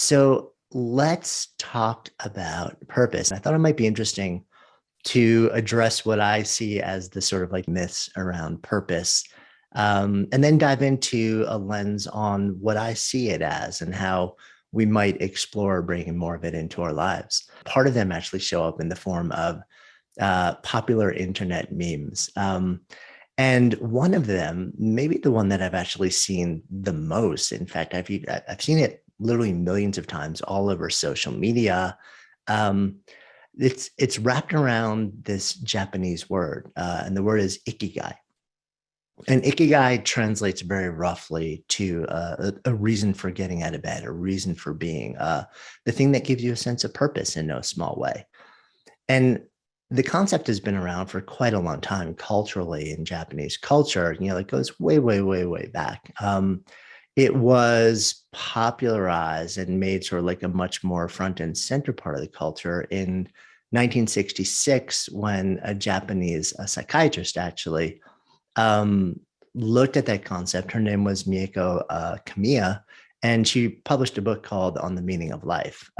So let's talk about purpose. I thought it might be interesting to address what I see as the sort of like myths around purpose, and then dive into a lens on what I see it as and how we might explore bringing more of it into our lives. Part of them actually show up in the form of popular internet memes. And one of them, maybe the one that I've actually seen the most, in fact, I've seen it literally millions of times all over social media. Um, it's wrapped around this Japanese word, and the word is ikigai. And ikigai translates very roughly to a reason for getting out of bed, a reason for being, the thing that gives you a sense of purpose in no small way. And the concept has been around for quite a long time culturally in Japanese culture. It goes way, way, way, way back. It was popularized and made sort of like a much more front and center part of the culture in 1966 when a Japanese psychiatrist actually um, looked at that concept. Her name was Mieko Kamiya, and she published a book called On the Meaning of Life,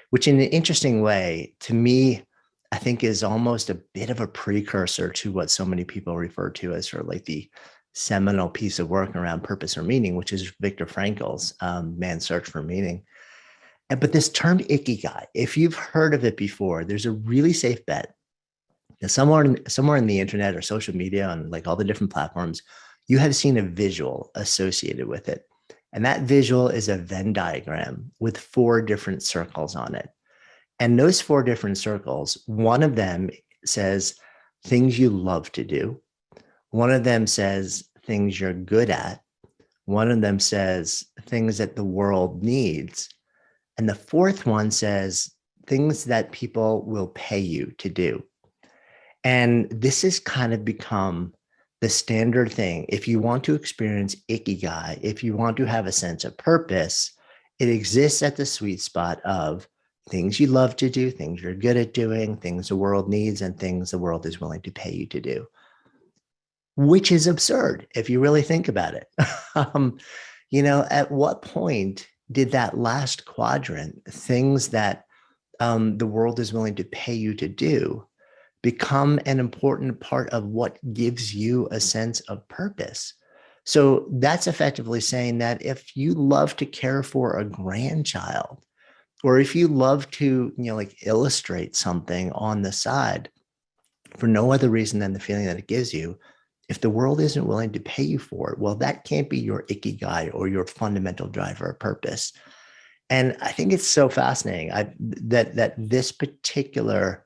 which in an interesting way, to me, I think is almost a bit of a precursor to what so many people refer to as sort of like the seminal piece of work around purpose or meaning, which is Viktor Frankl's Man's Search for Meaning. But this term ikigai, if you've heard of it before, there's a really safe bet that somewhere in the internet or social media on like all the different platforms, you have seen a visual associated with it. And that visual is a Venn diagram with 4 different circles on it. And those 4 different circles, one of them says things you love to do. One of them says things you're good at. One of them says things that the world needs. And the 4th one says things that people will pay you to do. And this has kind of become the standard thing. If you want to experience ikigai, if you want to have a sense of purpose, it exists at the sweet spot of things you love to do, things you're good at doing, things the world needs, and things the world is willing to pay you to do, which is absurd if you really think about it. um, at what point did that last quadrant, things that the world is willing to pay you to do, become an important part of what gives you a sense of purpose? So that's effectively saying that if you love to care for a grandchild, or if you love to, like illustrate something on the side for no other reason than the feeling that it gives you, if the world isn't willing to pay you for it, well, that can't be your ikigai or your fundamental driver of purpose. And I think it's so fascinating that this particular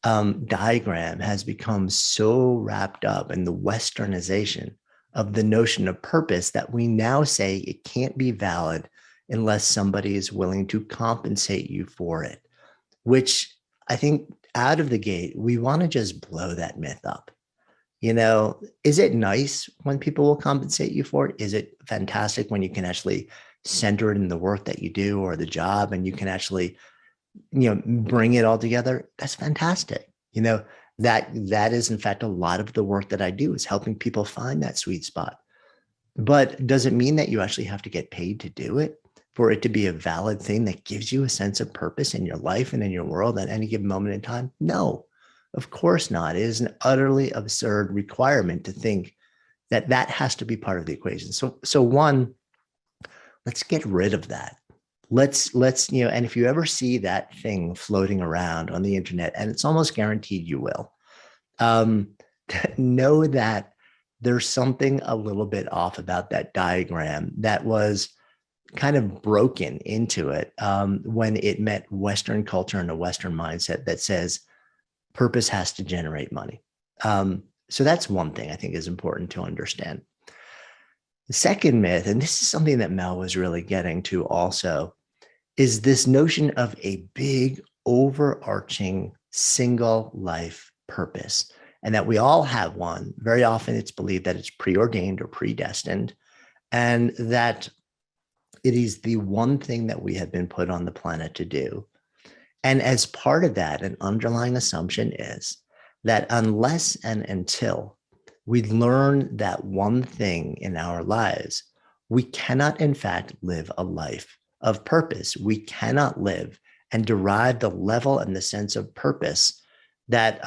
diagram has become so wrapped up in the westernization of the notion of purpose that we now say it can't be valid unless somebody is willing to compensate you for it, which I think out of the gate, we want to just blow that myth up. Is it nice when people will compensate you for it? Is it fantastic when you can actually center it in the work that you do or the job and you can actually, bring it all together? That's fantastic. That is in fact a lot of the work that I do is helping people find that sweet spot. But does it mean that you actually have to get paid to do it for it to be a valid thing that gives you a sense of purpose in your life and in your world at any given moment in time? No, of course not. It is an utterly absurd requirement to think that that has to be part of the equation. So one, let's get rid of that. Let's, and if you ever see that thing floating around on the internet, and it's almost guaranteed you will, know that there's something a little bit off about that diagram that was kind of broken into it when it met Western culture and a Western mindset that says purpose has to generate money. So that's one thing I think is important to understand. The second myth, and this is something that Mel was really getting to also, is this notion of a big overarching single life purpose, and that we all have one. Very often it's believed that it's preordained or predestined, and that it is the one thing that we have been put on the planet to do. And as part of that, an underlying assumption is that unless and until we learn that one thing in our lives, we cannot, in fact, live a life of purpose. We cannot live and derive the level and the sense of purpose that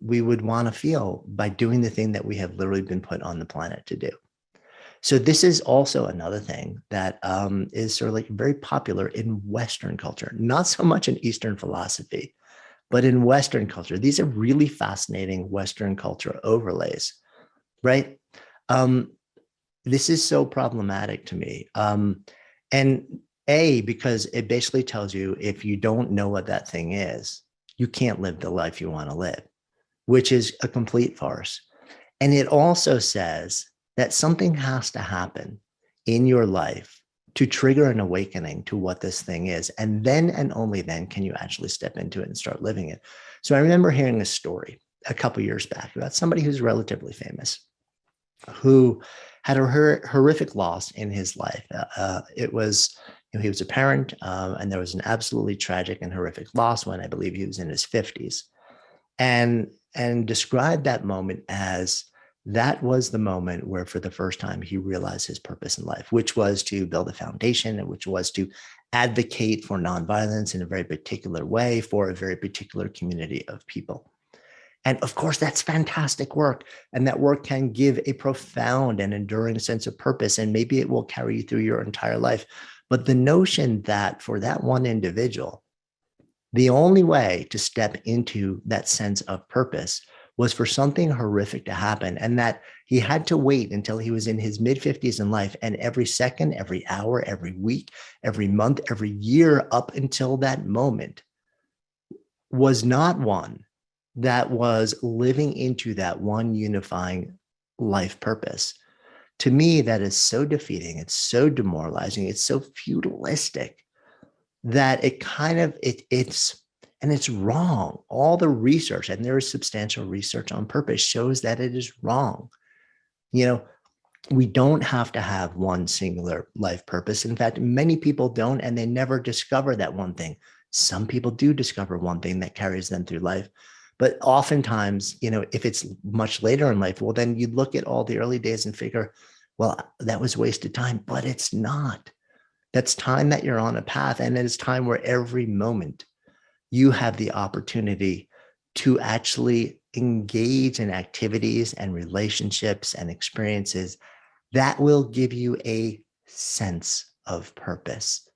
we would want to feel by doing the thing that we have literally been put on the planet to do. So this is also another thing that is sort of like very popular in Western culture, not so much in Eastern philosophy, but in Western culture. These are really fascinating Western culture overlays, right? This is so problematic to me. And because it basically tells you if you don't know what that thing is, you can't live the life you want to live, which is a complete farce. And it also says that something has to happen in your life to trigger an awakening to what this thing is. And then and only then can you actually step into it and start living it. So I remember hearing a story a couple years back about somebody who's relatively famous, who had a horrific loss in his life. It was, he was a parent, and there was an absolutely tragic and horrific loss when I believe he was in his 50s, and described that moment as that was the moment where for the first time he realized his purpose in life, which was to build a foundation, and which was to advocate for nonviolence in a very particular way for a very particular community of people. And of course, that's fantastic work. And that work can give a profound and enduring sense of purpose. And maybe it will carry you through your entire life. But the notion that for that one individual, the only way to step into that sense of purpose was for something horrific to happen, and that he had to wait until he was in his mid-50s in life. And every second, every hour, every week, every month, every year up until that moment was not one that was living into that one unifying life purpose. To me, that is so defeating. It's so demoralizing. It's so feudalistic that it kind of, it's wrong. All the research, and there is substantial research on purpose, shows that it is wrong. You know, we don't have to have one singular life purpose. In fact, many people don't, and they never discover that one thing. Some people do discover one thing that carries them through life. But oftentimes, you know, if it's much later in life, well, then you look at all the early days and figure, well, that was wasted time, but it's not. That's time that you're on a path. And it's time where every moment you have the opportunity to actually engage in activities and relationships and experiences that will give you a sense of purpose.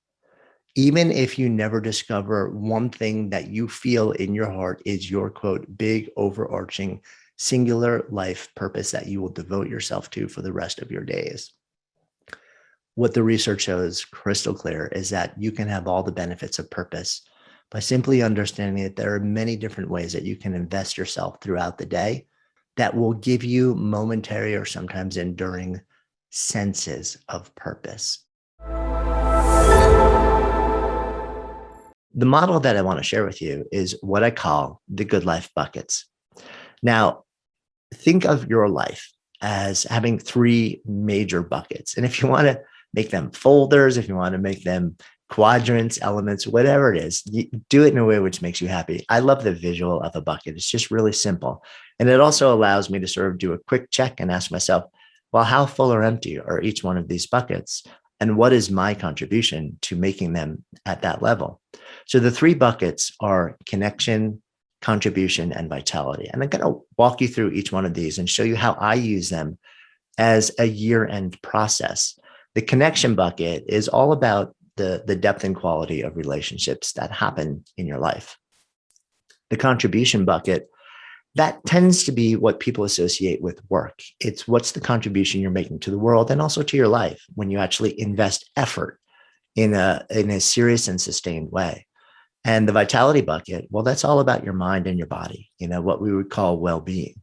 Even if you never discover one thing that you feel in your heart is your, quote, big overarching singular life purpose that you will devote yourself to for the rest of your days. What the research shows crystal clear is that you can have all the benefits of purpose by simply understanding that there are many different ways that you can invest yourself throughout the day that will give you momentary or sometimes enduring senses of purpose. The model that I want to share with you is what I call the good life buckets. Now, think of your life as having three major buckets. And if you want to make them folders, if you want to make them quadrants, elements, whatever it is, you do it in a way which makes you happy. I love the visual of a bucket. It's just really simple. And it also allows me to sort of do a quick check and ask myself, well, how full or empty are each one of these buckets? And what is my contribution to making them at that level? So the three buckets are connection, contribution, and vitality. And I'm going to walk you through each one of these and show you how I use them as a year-end process. The connection bucket is all about the depth and quality of relationships that happen in your life. The contribution bucket, that tends to be what people associate with work. It's what's the contribution you're making to the world and also to your life when you actually invest effort in a serious and sustained way. And the vitality bucket, well, that's all about your mind and your body, you know, what we would call well-being.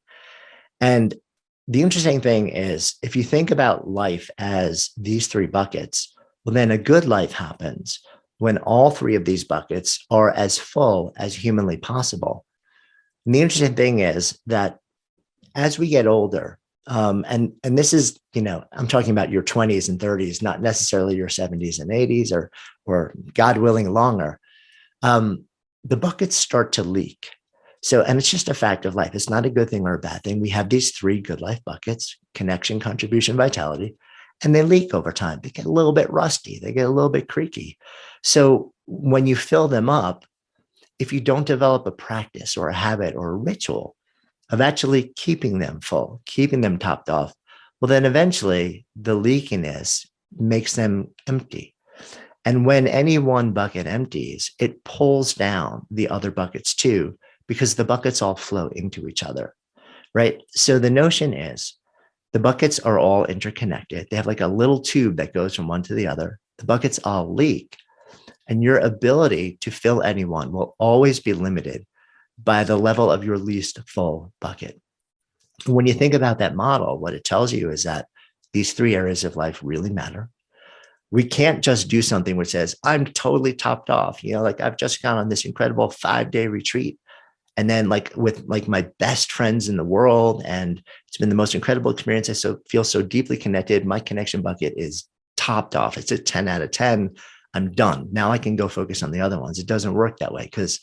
And the interesting thing is, if you think about life as these three buckets, well, then a good life happens when all three of these buckets are as full as humanly possible. And the interesting thing is that as we get older, and this is, you know, I'm talking about your 20s and 30s, not necessarily your 70s and 80s or God willing longer, the buckets start to leak. So, and it's just a fact of life. It's not a good thing or a bad thing. We have these three good life buckets: connection, contribution, vitality. and they leak over time. They get a little bit rusty. They get a little bit creaky. So when you fill them up, if you don't develop a practice or a habit or a ritual of actually keeping them full, keeping them topped off, well, then eventually the leakiness makes them empty. And when any one bucket empties, it pulls down the other buckets too, because the buckets all flow into each other, right? So the notion is the buckets are all interconnected. They have like a little tube that goes from one to the other. The buckets all leak, and your ability to fill any one will always be limited by the level of your least full bucket. When you think about that model, what it tells you is that these three areas of life really matter. We can't just do something which says, I'm totally topped off. Like I've just gone on this incredible 5-day retreat. And then like with like my best friends in the world, and it's been the most incredible experience. I feel so deeply connected. My connection bucket is topped off. It's a 10 out of 10. I'm done. Now I can go focus on the other ones. It doesn't work that way because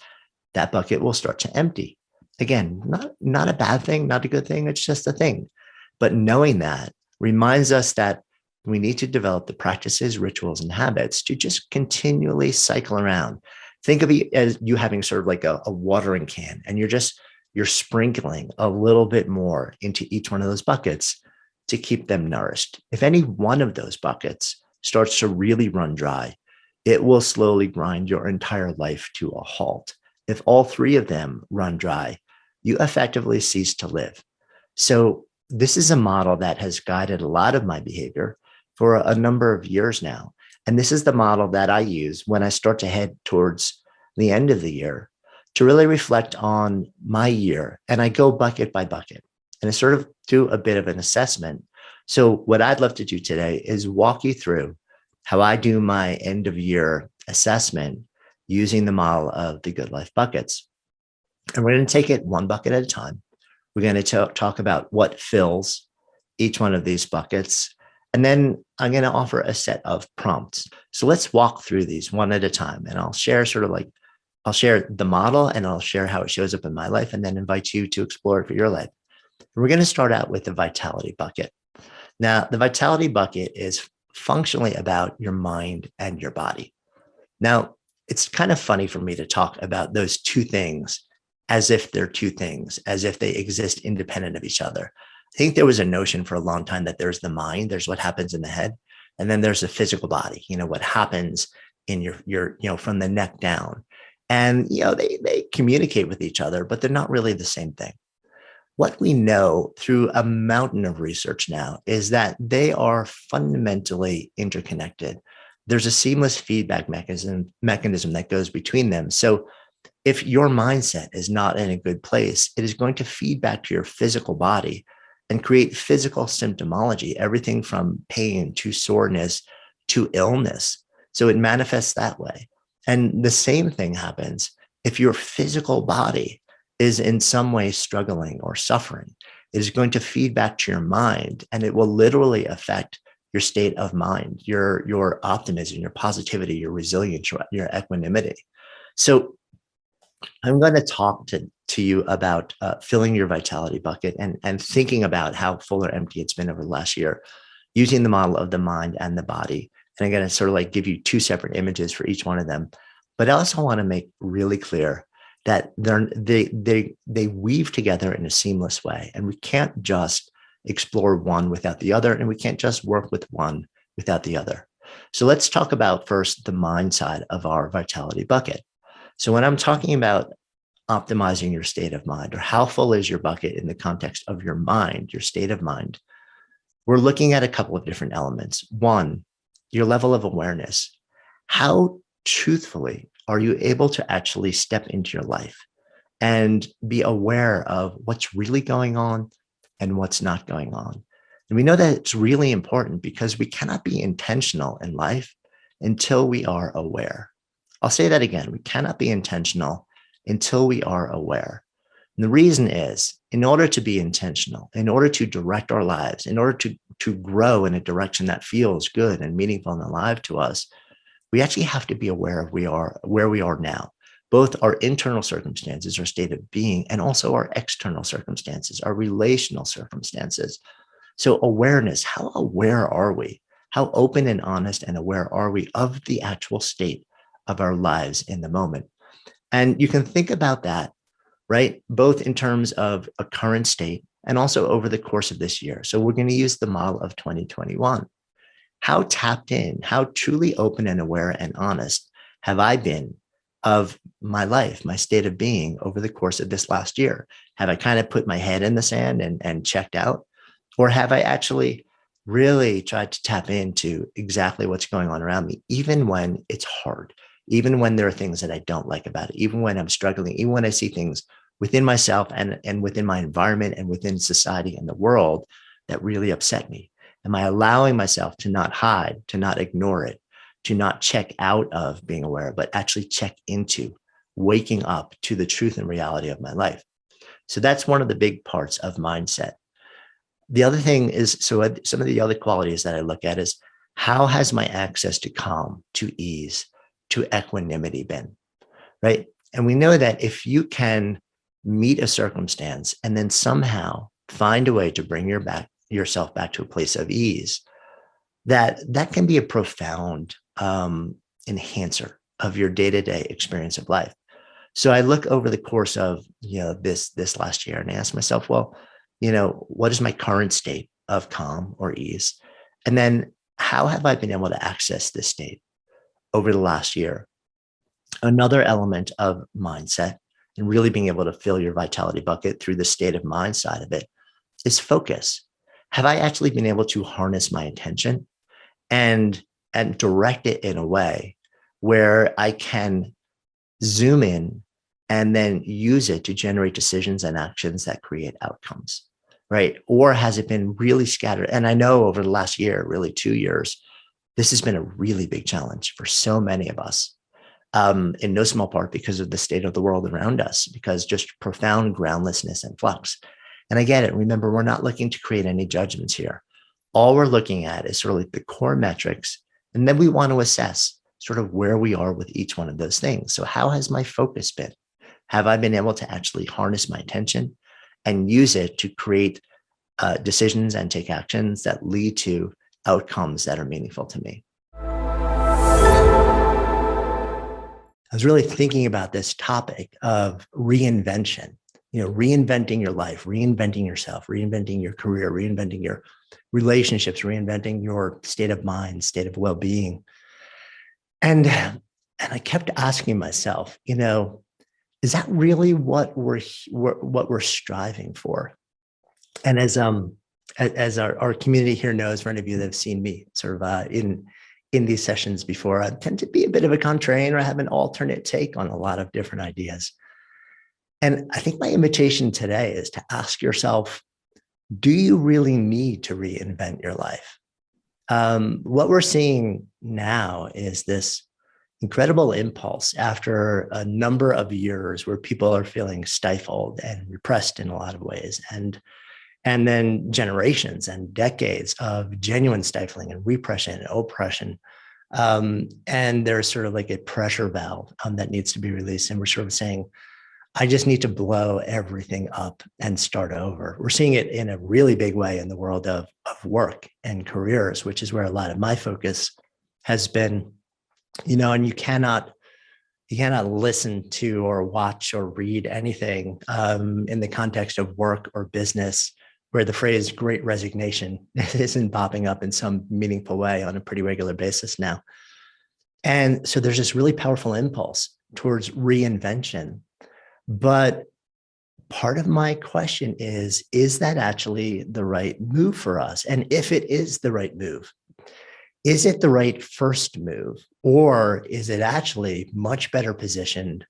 that bucket will start to empty. Again, not a bad thing, not a good thing. It's just a thing. But knowing that reminds us that we need to develop the practices, rituals, and habits to just continually cycle around. Think of it as you having sort of like a watering can, and you're sprinkling a little bit more into each one of those buckets to keep them nourished. If any one of those buckets starts to really run dry, it will slowly grind your entire life to a halt. If all three of them run dry, you effectively cease to live. So this is a model that has guided a lot of my behavior for a number of years now. And this is the model that I use when I start to head towards the end of the year to really reflect on my year. And I go bucket by bucket and I sort of do a bit of an assessment. So what I'd love to do today is walk you through how I do my end of year assessment using the model of the Good Life buckets. And we're going to take it one bucket at a time. We're going to talk about what fills each one of these buckets. And then I'm going to offer a set of prompts. So let's walk through these one at a time. And I'll share I'll share the model and I'll share how it shows up in my life and then invite you to explore it for your life. We're going to start out with the vitality bucket. Now, the vitality bucket is functionally about your mind and your body. Now, it's kind of funny for me to talk about those two things as if they're two things, as if they exist independent of each other. I think there was a notion for a long time that there's the mind, there's what happens in the head, and then there's the physical body, what happens in your from the neck down. And, they communicate with each other, but they're not really the same thing. What we know through a mountain of research now is that they are fundamentally interconnected. There's a seamless feedback mechanism that goes between them. So if your mindset is not in a good place, it is going to feed back to your physical body and create physical symptomology, everything from pain to soreness to illness. So it manifests that way. And the same thing happens if your physical body is in some way struggling or suffering. It is going to feed back to your mind, and it will literally affect your state of mind, your optimism, your positivity, your resilience, your equanimity. So I'm going to talk to you about filling your vitality bucket and thinking about how full or empty it's been over the last year using the model of the mind and the body. And I'm going to sort of like give you two separate images for each one of them. But I also want to make really clear that they weave together in a seamless way. And we can't just explore one without the other, and we can't just work with one without the other. So let's talk about first the mind side of our vitality bucket. So when I'm talking about optimizing your state of mind, or how full is your bucket in the context of your mind, your state of mind, we're looking at a couple of different elements. One, your level of awareness. How truthfully are you able to actually step into your life and be aware of what's really going on and what's not going on? And we know that it's really important because we cannot be intentional in life until we are aware. I'll say that again. We cannot be intentional until we are aware. And the reason is, in order to be intentional, in order to direct our lives, in order to grow in a direction that feels good and meaningful and alive to us, we actually have to be aware of where we are now, both our internal circumstances, our state of being, and also our external circumstances, our relational circumstances. So awareness, how aware are we? How open and honest and aware are we of the actual state of our lives in the moment? And you can think about that, right? Both in terms of a current state and also over the course of this year. So we're going to use the model of 2021. How tapped in, how truly open and aware and honest have I been of my life, my state of being over the course of this last year? Have I kind of put my head in the sand and checked out? Or have I actually really tried to tap into exactly what's going on around me, even when it's hard, even when there are things that I don't like about it, even when I'm struggling, even when I see things within myself and within my environment and within society and the world that really upset me? Am I allowing myself to not hide, to not ignore it, to not check out of being aware, but actually check into waking up to the truth and reality of my life? So that's one of the big parts of mindset. The other thing is, so some of the other qualities that I look at is, how has my access to calm, to ease, to equanimity been, right? And we know that if you can meet a circumstance and then somehow find a way to bring yourself back to a place of ease, that can be a profound enhancer of your day-to-day experience of life. So I look over the course of this last year and I ask myself, well, what is my current state of calm or ease? And then how have I been able to access this state over the last year? Another element of mindset and really being able to fill your vitality bucket through the state of mind side of it is focus. Have I actually been able to harness my attention and direct it in a way where I can zoom in and then use it to generate decisions and actions that create outcomes, right? Or has it been really scattered? And I know over the last year, really 2 years, this has been a really big challenge for so many of us, in no small part because of the state of the world around us, because just profound groundlessness and flux. And I get it. Remember, we're not looking to create any judgments here. All we're looking at is sort of like the core metrics. And then we want to assess sort of where we are with each one of those things. So how has my focus been? Have I been able to actually harness my attention and use it to create decisions and take actions that lead to outcomes that are meaningful to me? I was really thinking about this topic of reinvention, reinventing your life, reinventing yourself, reinventing your career, reinventing your relationships, reinventing your state of mind, state of well-being. And I kept asking myself, is that really what we're striving for? And as our community here knows, for any of you that have seen me sort of in these sessions before, I tend to be a bit of a contrarian, or I have an alternate take on a lot of different ideas. And I think my invitation today is to ask yourself, do you really need to reinvent your life? What we're seeing now is this incredible impulse after a number of years where people are feeling stifled and repressed in a lot of ways, and then generations and decades of genuine stifling and repression and oppression. And there's sort of like a pressure valve that needs to be released. And we're sort of saying, I just need to blow everything up and start over. We're seeing it in a really big way in the world of work and careers, which is where a lot of my focus has been, and you cannot listen to or watch or read anything in the context of work or business where the phrase great resignation isn't popping up in some meaningful way on a pretty regular basis now. And so there's this really powerful impulse towards reinvention. But part of my question is that actually the right move for us? And if it is the right move, is it the right first move? Or is it actually much better positioned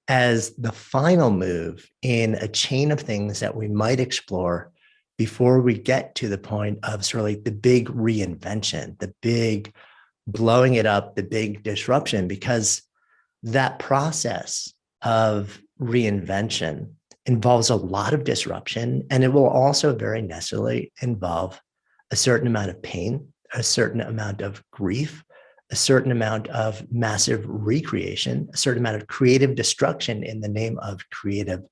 as the final move in a chain of things that we might explore before we get to the point of sort of like the big reinvention, the big blowing it up, the big disruption? Because that process of reinvention involves a lot of disruption, and it will also very necessarily involve a certain amount of pain, a certain amount of grief, a certain amount of massive recreation, a certain amount of creative destruction in the name of creative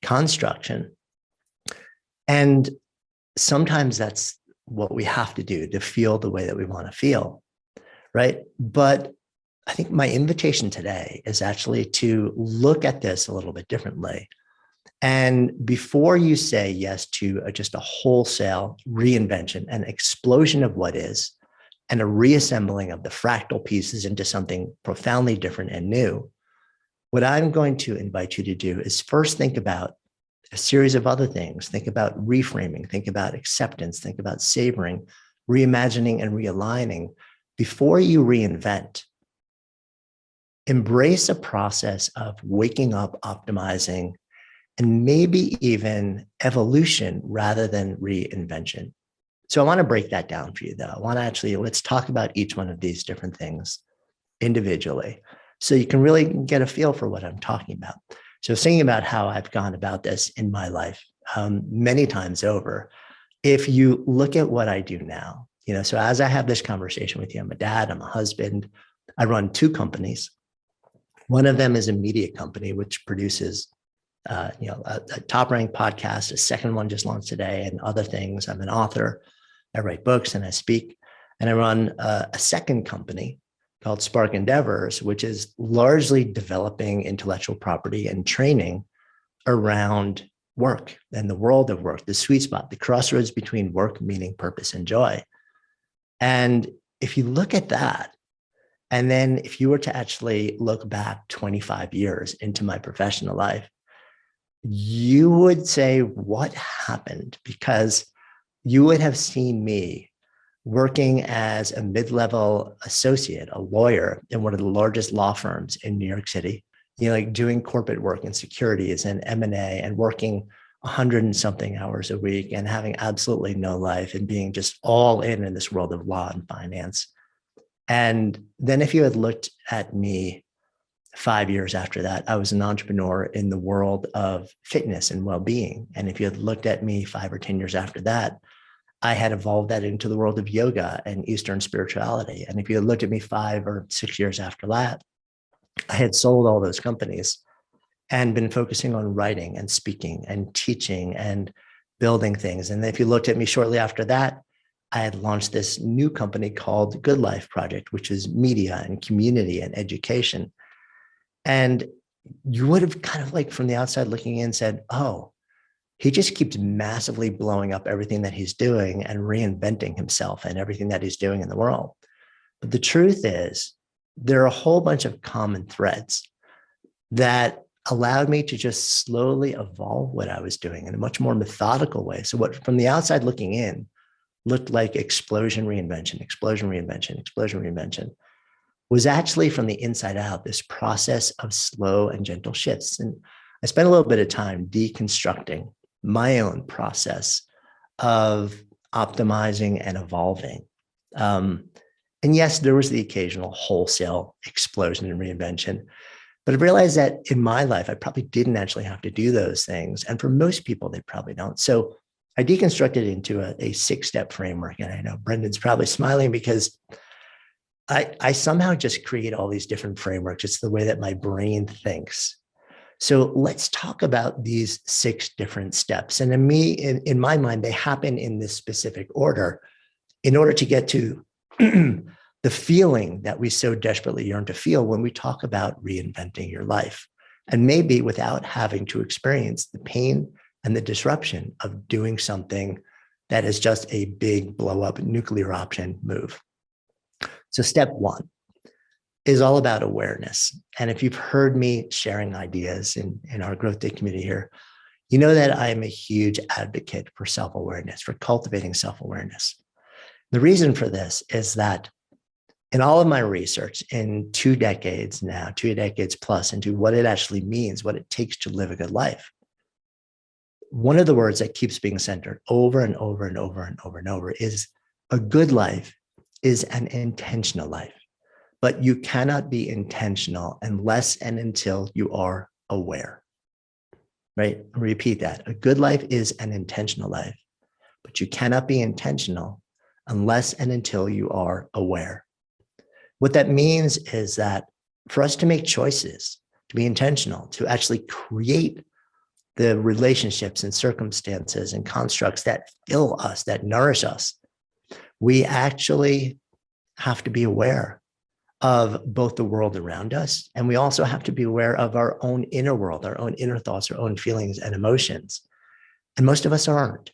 construction. And sometimes that's what we have to do to feel the way that we want to feel, right? But I think my invitation today is actually to look at this a little bit differently. And before you say yes to just a wholesale reinvention, an explosion of what is, and a reassembling of the fractal pieces into something profoundly different and new, what I'm going to invite you to do is first think about a series of other things. Think about reframing, think about acceptance, think about savoring, reimagining, and realigning before you reinvent. Embrace a process of waking up, optimizing, and maybe even evolution rather than reinvention. So I want to break that down for you, though. I want to actually, let's talk about each one of these different things individually so you can really get a feel for what I'm talking about. So thinking about how I've gone about this in my life many times over, if you look at what I do now, so as I have this conversation with you, I'm a dad, I'm a husband, I run 2 companies. One of them is a media company, which produces a top-ranked podcast. A second one just launched today and other things. I'm an author. I write books and I speak. And I run a second company called Spark Endeavors, which is largely developing intellectual property and training around work and the world of work, the sweet spot, the crossroads between work, meaning, purpose, and joy. And if you look at that, and then if you were to actually look back 25 years into my professional life, you would say, what happened? Because you would have seen me working as a mid-level associate, a lawyer in one of the largest law firms in New York City, like doing corporate work in securities and M&A and working 100 and something hours a week and having absolutely no life and being just all in this world of law and finance. And then if you had looked at me 5 years after that, I was an entrepreneur in the world of fitness and well-being. And if you had looked at me 5 or 10 years after that, I had evolved that into the world of yoga and Eastern spirituality. And if you had looked at me 5 or 6 years after that, I had sold all those companies and been focusing on writing and speaking and teaching and building things. And if you looked at me shortly after that, I had launched this new company called Good Life Project, which is media and community and education. And you would have kind of like from the outside looking in said, oh, he just keeps massively blowing up everything that he's doing and reinventing himself and everything that he's doing in the world. But the truth is, there are a whole bunch of common threads that allowed me to just slowly evolve what I was doing in a much more methodical way. So what from the outside looking in looked like explosion, reinvention, explosion, reinvention, explosion, reinvention, was actually from the inside out, this process of slow and gentle shifts. And I spent a little bit of time deconstructing my own process of optimizing and evolving. And yes, there was the occasional wholesale explosion and reinvention, but I realized that in my life, I probably didn't actually have to do those things. And for most people, they probably don't. So I deconstructed it into a 6-step framework. And I know Brendan's probably smiling because I somehow just create all these different frameworks. It's the way that my brain thinks. So let's talk about these 6 different steps. And in my mind, they happen in this specific order in order to get to the feeling that we so desperately yearn to feel when we talk about reinventing your life. And maybe without having to experience the pain and the disruption of doing something that is just a big blow up nuclear option move. So step 1 is all about awareness. And if you've heard me sharing ideas in our GrowthDay community here, you know that I am a huge advocate for self-awareness, for cultivating self-awareness. The reason for this is that in all of my research in 2 decades now, 2 decades plus into what it actually means, what it takes to live a good life, one of the words that keeps being centered over and over and over and over and over is a good life is an intentional life. But you cannot be intentional unless and until you are aware, right? Repeat that. A good life is an intentional life, but you cannot be intentional unless and until you are aware. What that means is that for us to make choices, to be intentional, to actually create the relationships and circumstances and constructs that fill us, that nourish us, We actually have to be aware of both the world around us, and we also have to be aware of our own inner world, our own inner thoughts, our own feelings and emotions. And most of us aren't.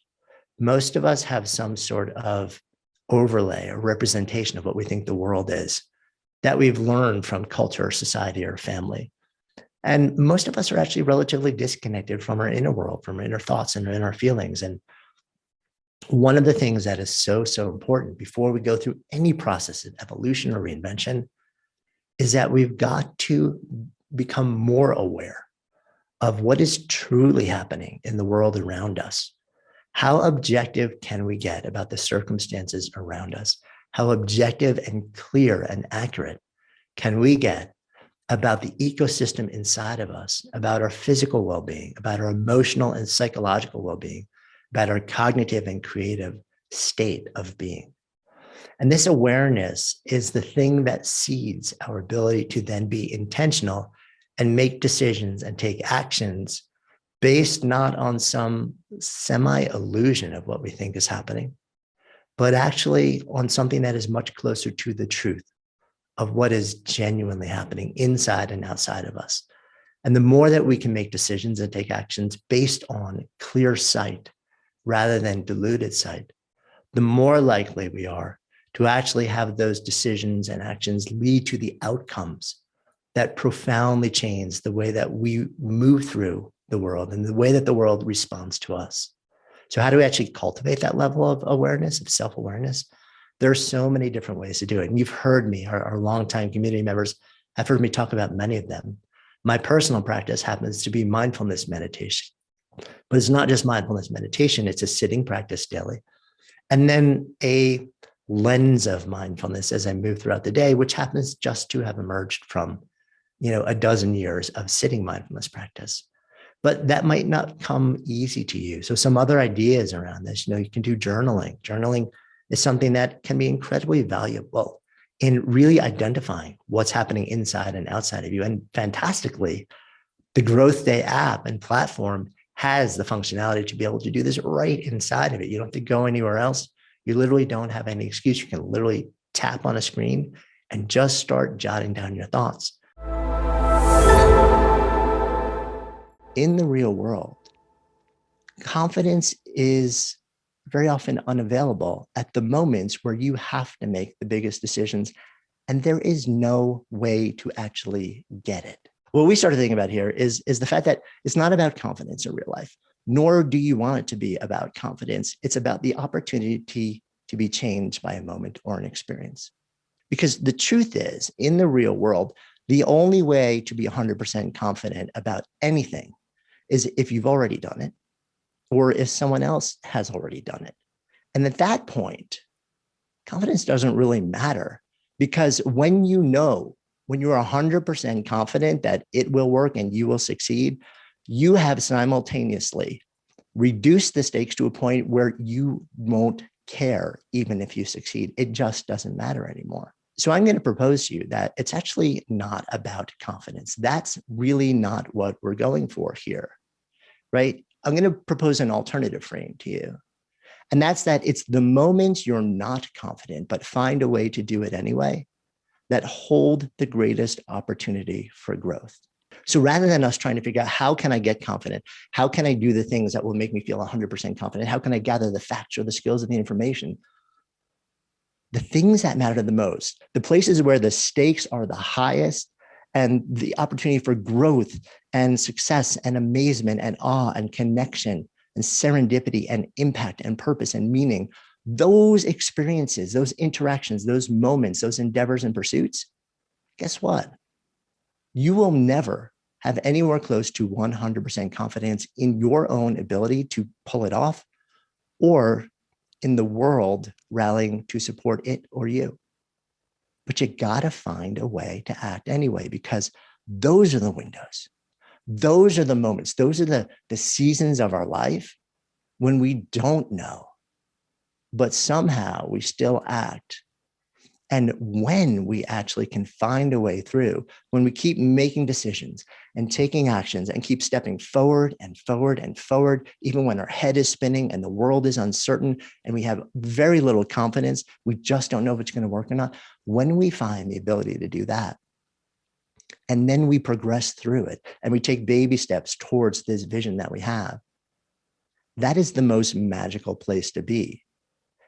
Most of us have some sort of overlay or representation of what we think the world is that we've learned from culture, society, or family. And most of us are actually relatively disconnected from our inner world, from our inner thoughts and our inner feelings. And one of the things that is so, so important before we go through any process of evolution or reinvention is that we've got to become more aware of what is truly happening in the world around us. How objective can we get about the circumstances around us? How objective and clear and accurate can we get about the ecosystem inside of us, about our physical well-being, about our emotional and psychological well-being, about our cognitive and creative state of being? And this awareness is the thing that seeds our ability to then be intentional and make decisions and take actions based not on some semi-illusion of what we think is happening, but actually on something that is much closer to the truth of what is genuinely happening inside and outside of us. And the more that we can make decisions and take actions based on clear sight rather than diluted sight, the more likely we are to actually have those decisions and actions lead to the outcomes that profoundly change the way that we move through the world and the way that the world responds to us. So how do we actually cultivate that level of awareness, of self-awareness? There are so many different ways to do it. And you've heard me, our longtime community members have heard me talk about many of them. My personal practice happens to be mindfulness meditation, but it's not just mindfulness meditation, it's a sitting practice daily. And then a lens of mindfulness as I move throughout the day, which happens just to have emerged from, a dozen years of sitting mindfulness practice. But that might not come easy to you. So some other ideas around this, you can do journaling. Journaling is something that can be incredibly valuable in really identifying what's happening inside and outside of you. And fantastically, the GrowthDay app and platform has the functionality to be able to do this right inside of it. You don't have to go anywhere else. You literally don't have any excuse. You can literally tap on a screen and just start jotting down your thoughts. In the real world, confidence is very often unavailable at the moments where you have to make the biggest decisions, and there is no way to actually get it. What we started thinking about here is the fact that it's not about confidence in real life, nor do you want it to be about confidence. It's about the opportunity to be changed by a moment or an experience. Because the truth is, in the real world, the only way to be 100% confident about anything is if you've already done it, or if someone else has already done it. And at that point, confidence doesn't really matter, because when you're 100% confident that it will work and you will succeed, you have simultaneously reduced the stakes to a point where you won't care even if you succeed. It just doesn't matter anymore. So I'm going to propose to you that it's actually not about confidence. That's really not what we're going for here, right? I'm going to propose an alternative frame to you. And that's that it's the moments you're not confident, but find a way to do it anyway, that hold the greatest opportunity for growth. So rather than us trying to figure out how can I get confident? How can I do the things that will make me feel 100% confident? How can I gather the facts or the skills and the information? The things that matter the most, the places where the stakes are the highest and the opportunity for growth and success and amazement and awe and connection and serendipity and impact and purpose and meaning, those experiences, those interactions, those moments, those endeavors and pursuits, guess what? You will never have anywhere close to 100% confidence in your own ability to pull it off, or in the world rallying to support it or you. But you gotta find a way to act anyway, because those are the windows. Those are the moments. Those are the seasons of our life when we don't know, but somehow we still act And when we actually can find a way through, when we keep making decisions and taking actions and keep stepping forward and forward and forward, even when our head is spinning and the world is uncertain and we have very little confidence, we just don't know if it's going to work or not. When we find the ability to do that, and then we progress through it and we take baby steps towards this vision that we have, that is the most magical place to be.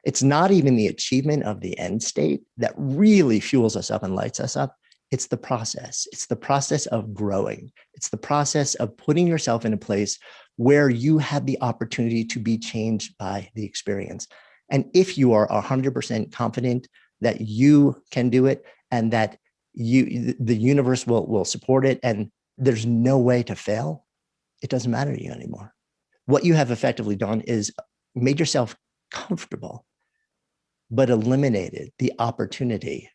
It's not even the achievement of the end state that really fuels us up and lights us up. It's the process. It's the process of growing. It's the process of putting yourself in a place where you have the opportunity to be changed by the experience. And if you are 100% confident that you can do it and that the universe will support it and there's no way to fail, it doesn't matter to you anymore. What you have effectively done is made yourself comfortable, but eliminated the opportunity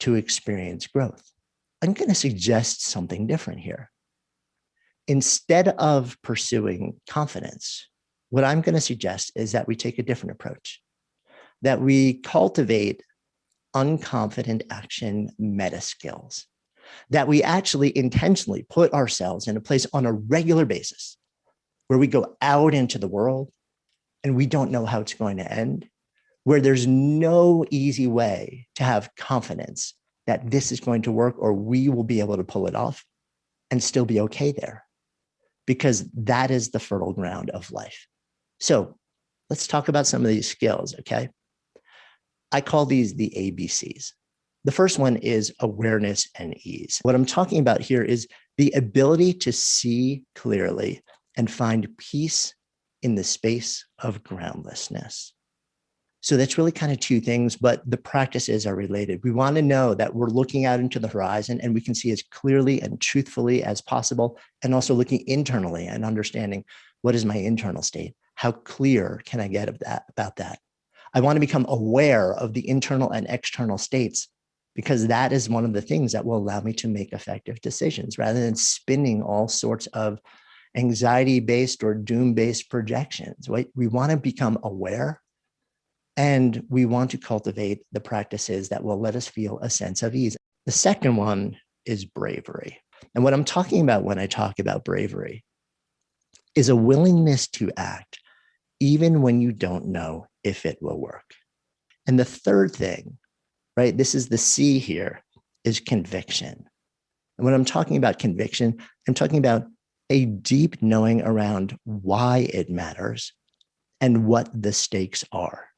to experience growth. I'm going to suggest something different here. Instead of pursuing confidence, what I'm going to suggest is that we take a different approach, that we cultivate unconfident action meta skills, that we actually intentionally put ourselves in a place on a regular basis where we go out into the world and we don't know how it's going to end, where there's no easy way to have confidence that this is going to work or we will be able to pull it off and still be okay there, because that is the fertile ground of life. So let's talk about some of these skills, okay? I call these the ABCs. The first one is awareness and ease. What I'm talking about here is the ability to see clearly and find peace in the space of groundlessness. So that's really kind of two things, but the practices are related. We want to know that we're looking out into the horizon and we can see as clearly and truthfully as possible, and also looking internally and understanding what is my internal state? How clear can I get about that? I want to become aware of the internal and external states, because that is one of the things that will allow me to make effective decisions rather than spinning all sorts of anxiety-based or doom-based projections, right? We want to become aware, and we want to cultivate the practices that will let us feel a sense of ease. The second one is bravery. And what I'm talking about when I talk about bravery is a willingness to act even when you don't know if it will work. And the third thing, right, this is the C here, is conviction. And when I'm talking about conviction, I'm talking about a deep knowing around why it matters and what the stakes are.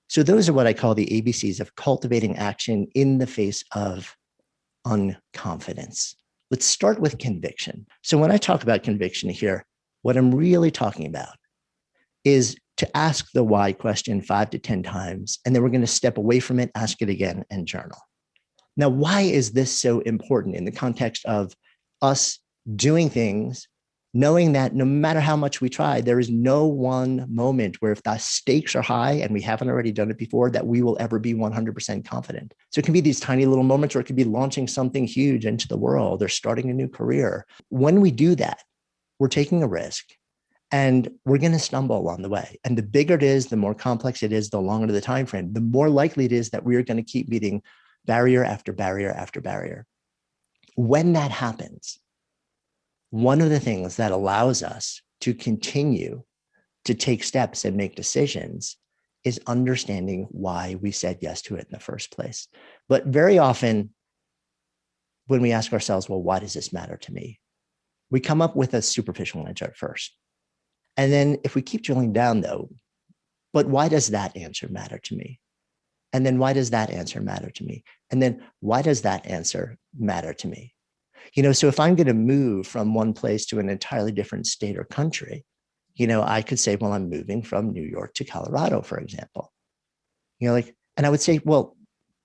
So those are what I call the ABCs of cultivating action in the face of unconfidence. Let's start with conviction. So when I talk about conviction here, what I'm really talking about is to ask the why question 5 to 10 times, and then we're going to step away from it, ask it again, and journal. Now, why is this so important in the context of us doing things, knowing that no matter how much we try, there is no one moment where if the stakes are high and we haven't already done it before, that we will ever be 100% confident. So it can be these tiny little moments, or it could be launching something huge into the world or starting a new career. When we do that, we're taking a risk and we're going to stumble along the way. And the bigger it is, the more complex it is, the longer the time frame, the more likely it is that we are going to keep meeting barrier after barrier after barrier. When that happens, one of the things that allows us to continue to take steps and make decisions is understanding why we said yes to it in the first place. But very often, when we ask ourselves, well, why does this matter to me? We come up with a superficial answer at first. And then if we keep drilling down though, but why does that answer matter to me? And then why does that answer matter to me? And then why does that answer matter to me? So if I'm going to move from one place to an entirely different state or country, I could say, well, I'm moving from New York to Colorado, for example. And I would say, well,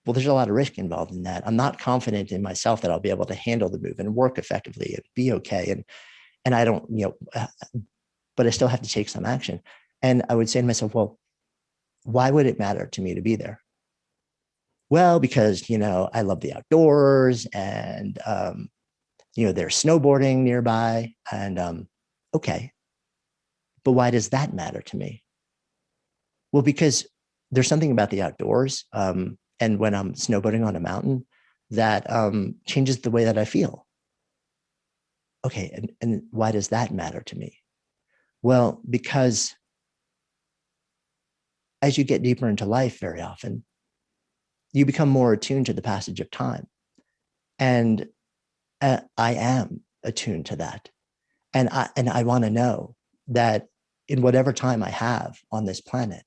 there's a lot of risk involved in that. I'm not confident in myself that I'll be able to handle the move and work effectively and be okay. And I don't, but I still have to take some action. And I would say to myself, well, why would it matter to me to be there? Well, because, I love the outdoors and, there's snowboarding nearby and, okay. But why does that matter to me? Well, because there's something about the outdoors. and when I'm snowboarding on a mountain, that changes the way that I feel. Okay, and why does that matter to me? Well, because as you get deeper into life, very often, you become more attuned to the passage of time. And I am attuned to that. And I want to know that in whatever time I have on this planet,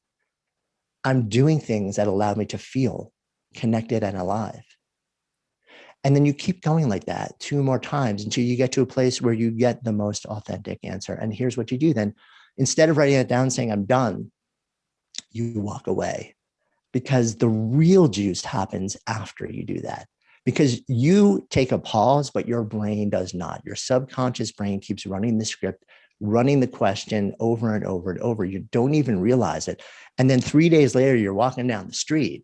I'm doing things that allow me to feel connected and alive. And then you keep going like that 2 more times until you get to a place where you get the most authentic answer. And here's what you do then. Instead of writing it down saying, I'm done, you walk away, because the real juice happens after you do that. Because you take a pause, but your brain does not. Your subconscious brain keeps running the script, running the question over and over and over. You don't even realize it. And then 3 days later, you're walking down the street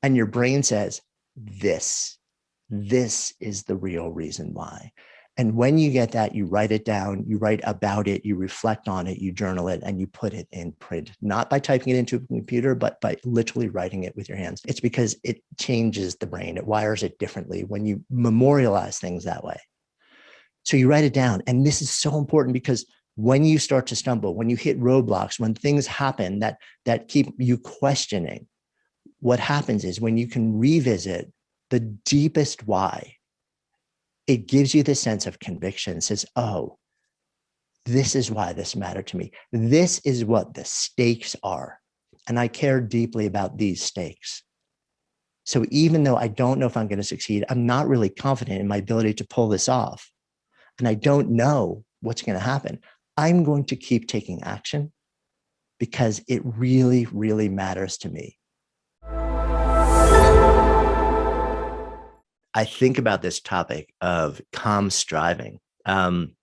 and your brain says, this is the real reason why. And when you get that, you write it down, you write about it, you reflect on it, you journal it, and you put it in print, not by typing it into a computer, but by literally writing it with your hands. It's because it changes the brain. It wires it differently when you memorialize things that way. So you write it down. And this is so important, because when you start to stumble, when you hit roadblocks, when things happen that keep you questioning, what happens is when you can revisit the deepest why, it gives you this sense of conviction. It says, oh, this is why this mattered to me. This is what the stakes are. And I care deeply about these stakes. So even though I don't know if I'm going to succeed, I'm not really confident in my ability to pull this off, and I don't know what's going to happen, I'm going to keep taking action because it really, really matters to me. I think about this topic of calm striving. And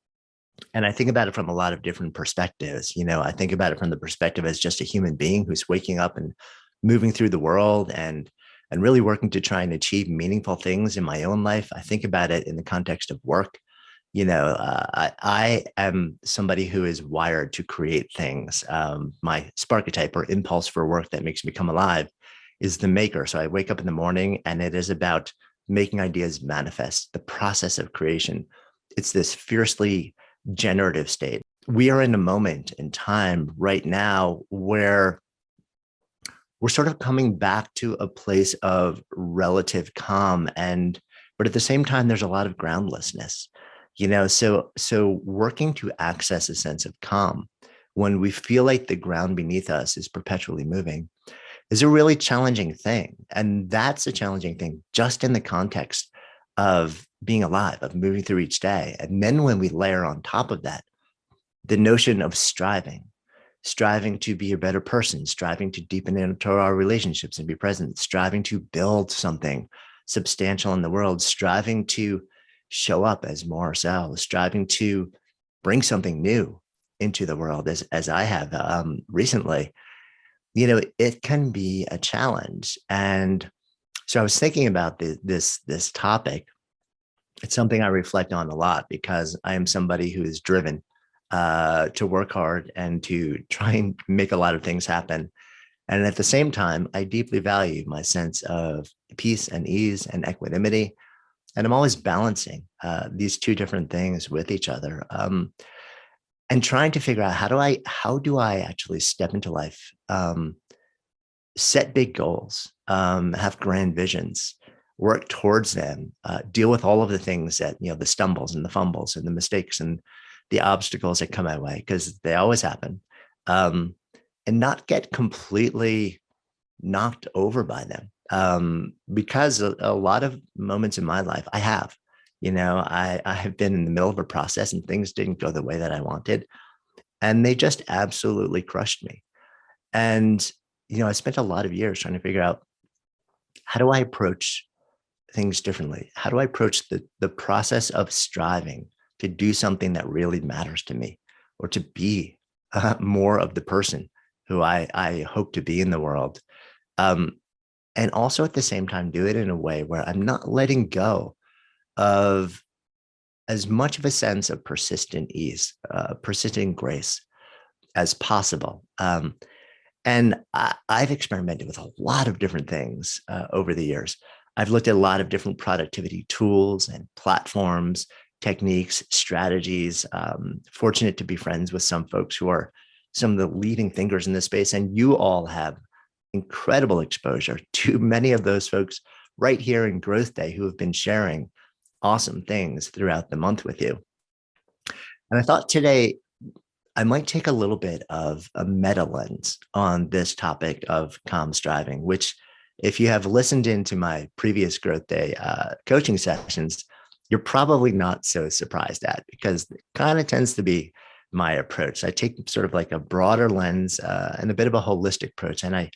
I think about it from a lot of different perspectives. I think about it from the perspective as just a human being who's waking up and moving through the world and really working to try and achieve meaningful things in my own life. I think about it in the context of work. I am somebody who is wired to create things. My sparchetype or impulse for work that makes me come alive is the maker. So I wake up in the morning and it is about making ideas manifest, the process of creation. It's this fiercely generative state. We are in a moment in time right now where we're sort of coming back to a place of relative calm, but at the same time, there's a lot of groundlessness. So working to access a sense of calm when we feel like the ground beneath us is perpetually moving is a really challenging thing. And that's a challenging thing just in the context of being alive, of moving through each day. And then when we layer on top of that, the notion of striving to be a better person, striving to deepen into our relationships and be present, striving to build something substantial in the world, striving to show up as more ourselves, striving to bring something new into the world as I have recently, it can be a challenge. And so I was thinking about this topic. It's something I reflect on a lot because I am somebody who is driven to work hard and to try and make a lot of things happen. And at the same time, I deeply value my sense of peace and ease and equanimity. And I'm always balancing these two different things with each other, and trying to figure out how do I actually step into life, set big goals, have grand visions, work towards them, deal with all of the things that, the stumbles and the fumbles and the mistakes and the obstacles that come my way, because they always happen, and not get completely knocked over by them. Because a lot of moments in my life I have, I have been in the middle of a process and things didn't go the way that I wanted. And they just absolutely crushed me. And, I spent a lot of years trying to figure out, how do I approach things differently? How do I approach the process of striving to do something that really matters to me, or to be more of the person who I hope to be in the world? And also at the same time, do it in a way where I'm not letting go of as much of a sense of persistent ease, persistent grace as possible. And I've experimented with a lot of different things over the years. I've looked at a lot of different productivity tools and platforms, techniques, strategies. Fortunate to be friends with some folks who are some of the leading thinkers in this space. And you all have incredible exposure to many of those folks right here in Growth Day who have been sharing awesome things throughout the month with you. And I thought today I might take a little bit of a meta lens on this topic of calm striving, which, if you have listened into my previous Growth Day coaching sessions, you're probably not so surprised at, because it kind of tends to be my approach. I take sort of like a broader lens and a bit of a holistic approach. And I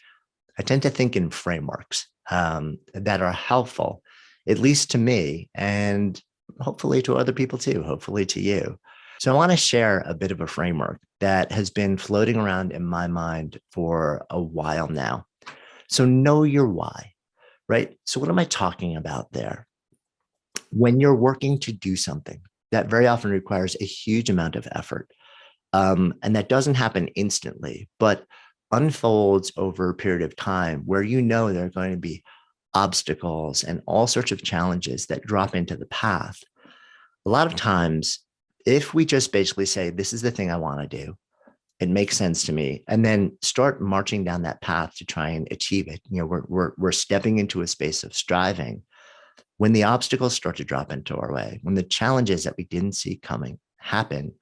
tend to think in frameworks that are helpful, at least to me, and hopefully to other people too, hopefully to you. So I want to share a bit of a framework that has been floating around in my mind for a while now. So know your why, right? So what am I talking about there? When you're working to do something that very often requires a huge amount of effort, and that doesn't happen instantly, but unfolds over a period of time where you know there are going to be obstacles and all sorts of challenges that drop into the path. A lot of times, if we just basically say, this is the thing I want to do, it makes sense to me, and then start marching down that path to try and achieve it. You know, we're stepping into a space of striving. When the obstacles start to drop into our way, when the challenges that we didn't see coming happen,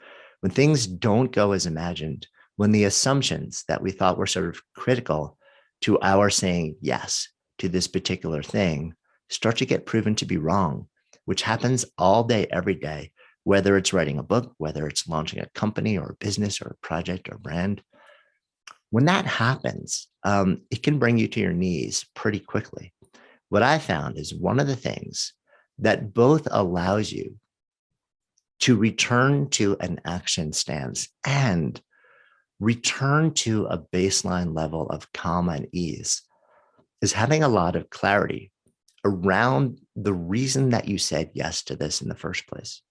when things don't go as imagined, when the assumptions that we thought were sort of critical to our saying yes to this particular thing start to get proven to be wrong, which happens all day, every day, whether it's writing a book, whether it's launching a company or a business or a project or brand. When that happens, it can bring you to your knees pretty quickly. What I found is one of the things that both allows you to return to an action stance and return to a baseline level of calm and ease is having a lot of clarity around the reason that you said yes to this in the first place.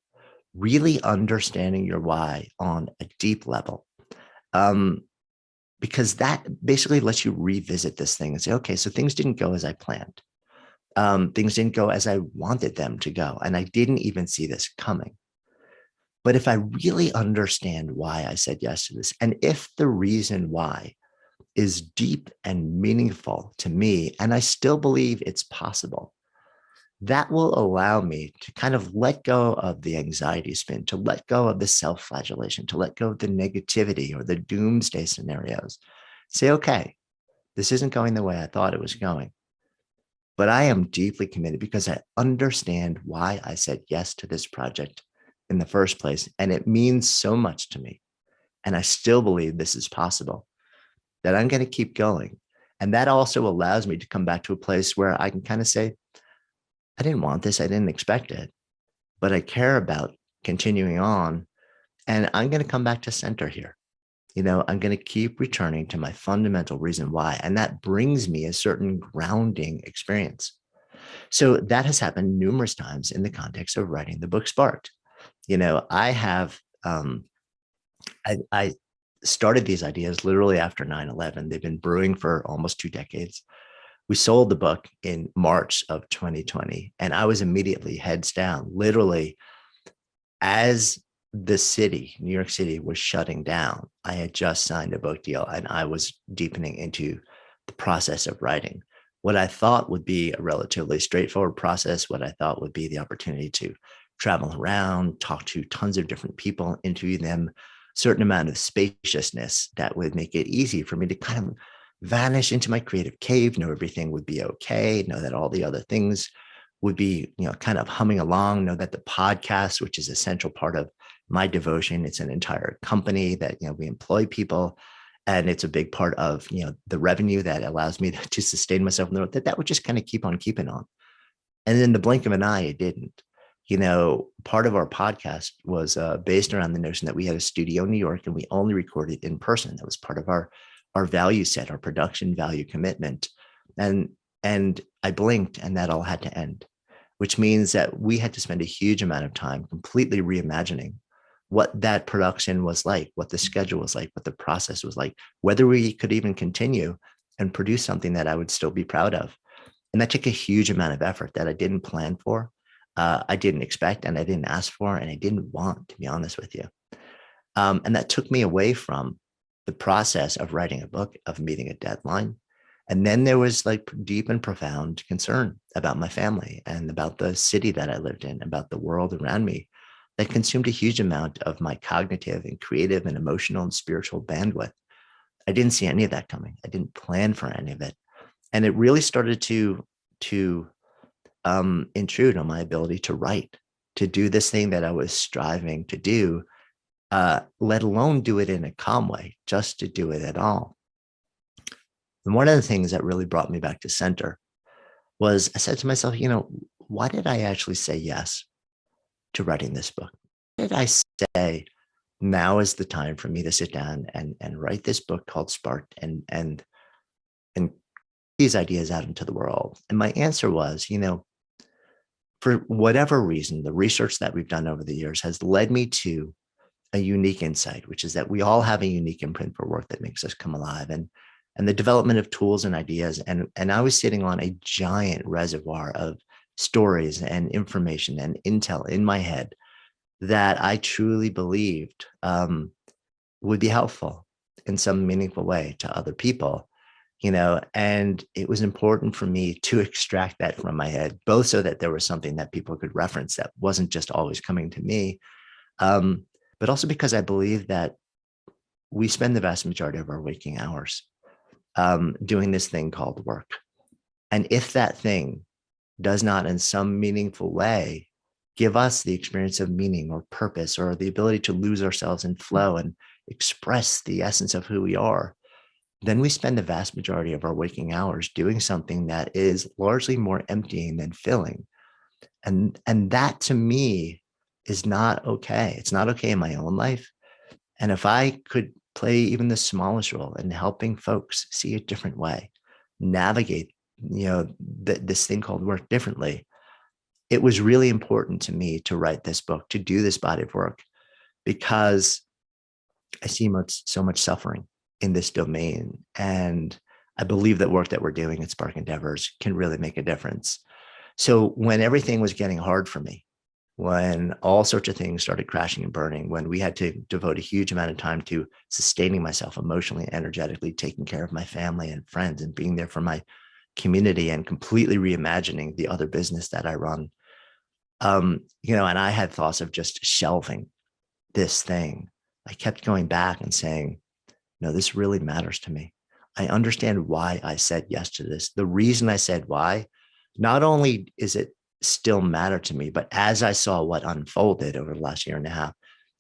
Really understanding your why on a deep level. Because that basically lets you revisit this thing and say, okay, so things didn't go as I planned. Things didn't go as I wanted them to go. And I didn't even see this coming. But if I really understand why I said yes to this, and if the reason why is deep and meaningful to me, and I still believe it's possible, that will allow me to kind of let go of the anxiety spin, to let go of the self-flagellation, to let go of the negativity or the doomsday scenarios. Say, okay, this isn't going the way I thought it was going, but I am deeply committed because I understand why I said yes to this project in the first place. And it means so much to me. And I still believe this is possible, that I'm going to keep going. And that also allows me to come back to a place where I can kind of say, I didn't want this. I didn't expect it, but I care about continuing on. And I'm going to come back to center here. You know, I'm going to keep returning to my fundamental reason why. And that brings me a certain grounding experience. So that has happened numerous times in the context of writing the book Sparked. You know, I started these ideas literally after 9/11. They've been brewing for almost 2 decades. We sold the book in March of 2020, and I was immediately heads down, literally, as the city, New York City, was shutting down. I had just signed a book deal and I was deepening into the process of writing what I thought would be a relatively straightforward process, what I thought would be the opportunity to travel around, talk to tons of different people, interview them, certain amount of spaciousness that would make it easy for me to kind of vanish into my creative cave, know everything would be okay, know that all the other things would be, you know, kind of humming along, know that the podcast, which is a central part of my devotion, it's an entire company that, you know, we employ people, and it's a big part of, you know, the revenue that allows me to sustain myself in the road, that would just kind of keep on keeping on. And in the blink of an eye, it didn't. You know, part of our podcast was based around the notion that we had a studio in New York and we only recorded in person. That was part of our value set, our production value commitment. And I blinked and that all had to end, which means that we had to spend a huge amount of time completely reimagining what that production was like, what the schedule was like, what the process was like, whether we could even continue and produce something that I would still be proud of. And that took a huge amount of effort that I didn't plan for, I didn't expect, and I didn't ask for, and I didn't want, to be honest with you. And that took me away from the process of writing a book, of meeting a deadline. And then there was like deep and profound concern about my family and about the city that I lived in, about the world around me, that consumed a huge amount of my cognitive and creative and emotional and spiritual bandwidth. I didn't see any of that coming. I didn't plan for any of it. And it really started to intrude on my ability to write, to do this thing that I was striving to do, let alone do it in a calm way, just to do it at all. And one of the things that really brought me back to center was I said to myself, why did I actually say yes to writing this book? Why did I say now is the time for me to sit down and write this book called Sparked and these ideas out into the world? And my answer was, for whatever reason, the research that we've done over the years has led me to a unique insight, which is that we all have a unique imprint for work that makes us come alive. And the development of tools and ideas. And I was sitting on a giant reservoir of stories and information and intel in my head that I truly believed would be helpful in some meaningful way to other people, and it was important for me to extract that from my head, both so that there was something that people could reference that wasn't just always coming to me, but also because I believe that we spend the vast majority of our waking hours doing this thing called work. And if that thing does not in some meaningful way give us the experience of meaning or purpose or the ability to lose ourselves in flow and express the essence of who we are, then we spend the vast majority of our waking hours doing something that is largely more emptying than filling. And that to me is not okay. It's not okay in my own life. And if I could play even the smallest role in helping folks see a different way, navigate, this thing called work differently, it was really important to me to write this book, to do this body of work, because I see so much suffering in this domain. And I believe that work that we're doing at Spark Endeavors can really make a difference. So when everything was getting hard for me, when all sorts of things started crashing and burning, when we had to devote a huge amount of time to sustaining myself emotionally, energetically, taking care of my family and friends and being there for my community and completely reimagining the other business that I run, and I had thoughts of just shelving this thing. I kept going back and saying, no, this really matters to me. I understand why I said yes to this. The reason I said why, not only is it still matter to me, but as I saw what unfolded over the last year and a half,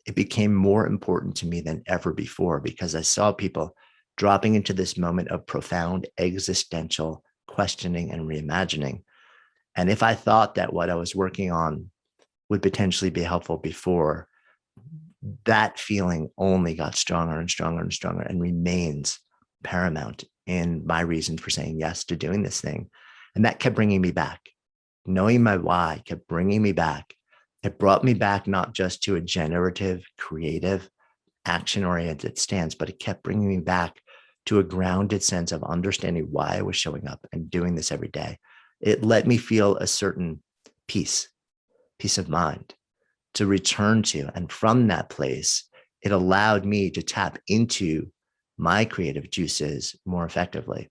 it became more important to me than ever before, because I saw people dropping into this moment of profound existential questioning and reimagining. And if I thought that what I was working on would potentially be helpful before, that feeling only got stronger and stronger and stronger and remains paramount in my reason for saying yes to doing this thing. And that kept bringing me back. Knowing my why kept bringing me back. It brought me back not just to a generative, creative, action-oriented stance, but it kept bringing me back to a grounded sense of understanding why I was showing up and doing this every day. It let me feel a certain peace of mind to return to. And from that place, it allowed me to tap into my creative juices more effectively.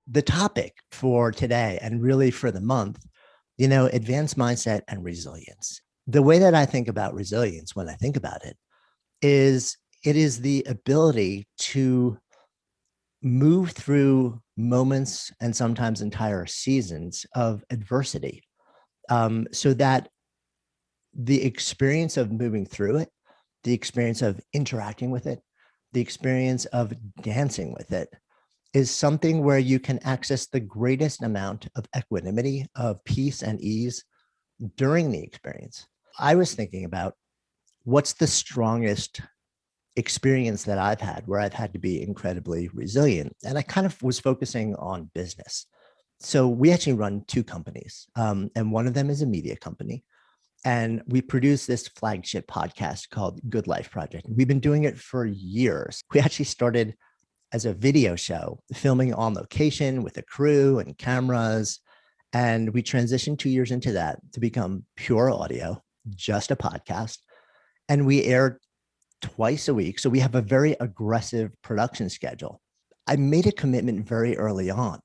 The topic for today, and really for the month, advanced mindset and resilience. The way that I think about resilience when I think about it is the ability to move through moments and sometimes entire seasons of adversity, so that the experience of moving through it, the experience of interacting with it, the experience of dancing with it is something where you can access the greatest amount of equanimity, of peace and ease during the experience. I was thinking about what's the strongest experience that I've had where I've had to be incredibly resilient. And I kind of was focusing on business. So we actually run two companies, and one of them is a media company. And we produced this flagship podcast called Good Life Project. We've been doing it for years. We actually started as a video show, filming on location with a crew and cameras. And we transitioned 2 years into that to become pure audio, just a podcast. And we aired twice a week. So we have a very aggressive production schedule. I made a commitment very early on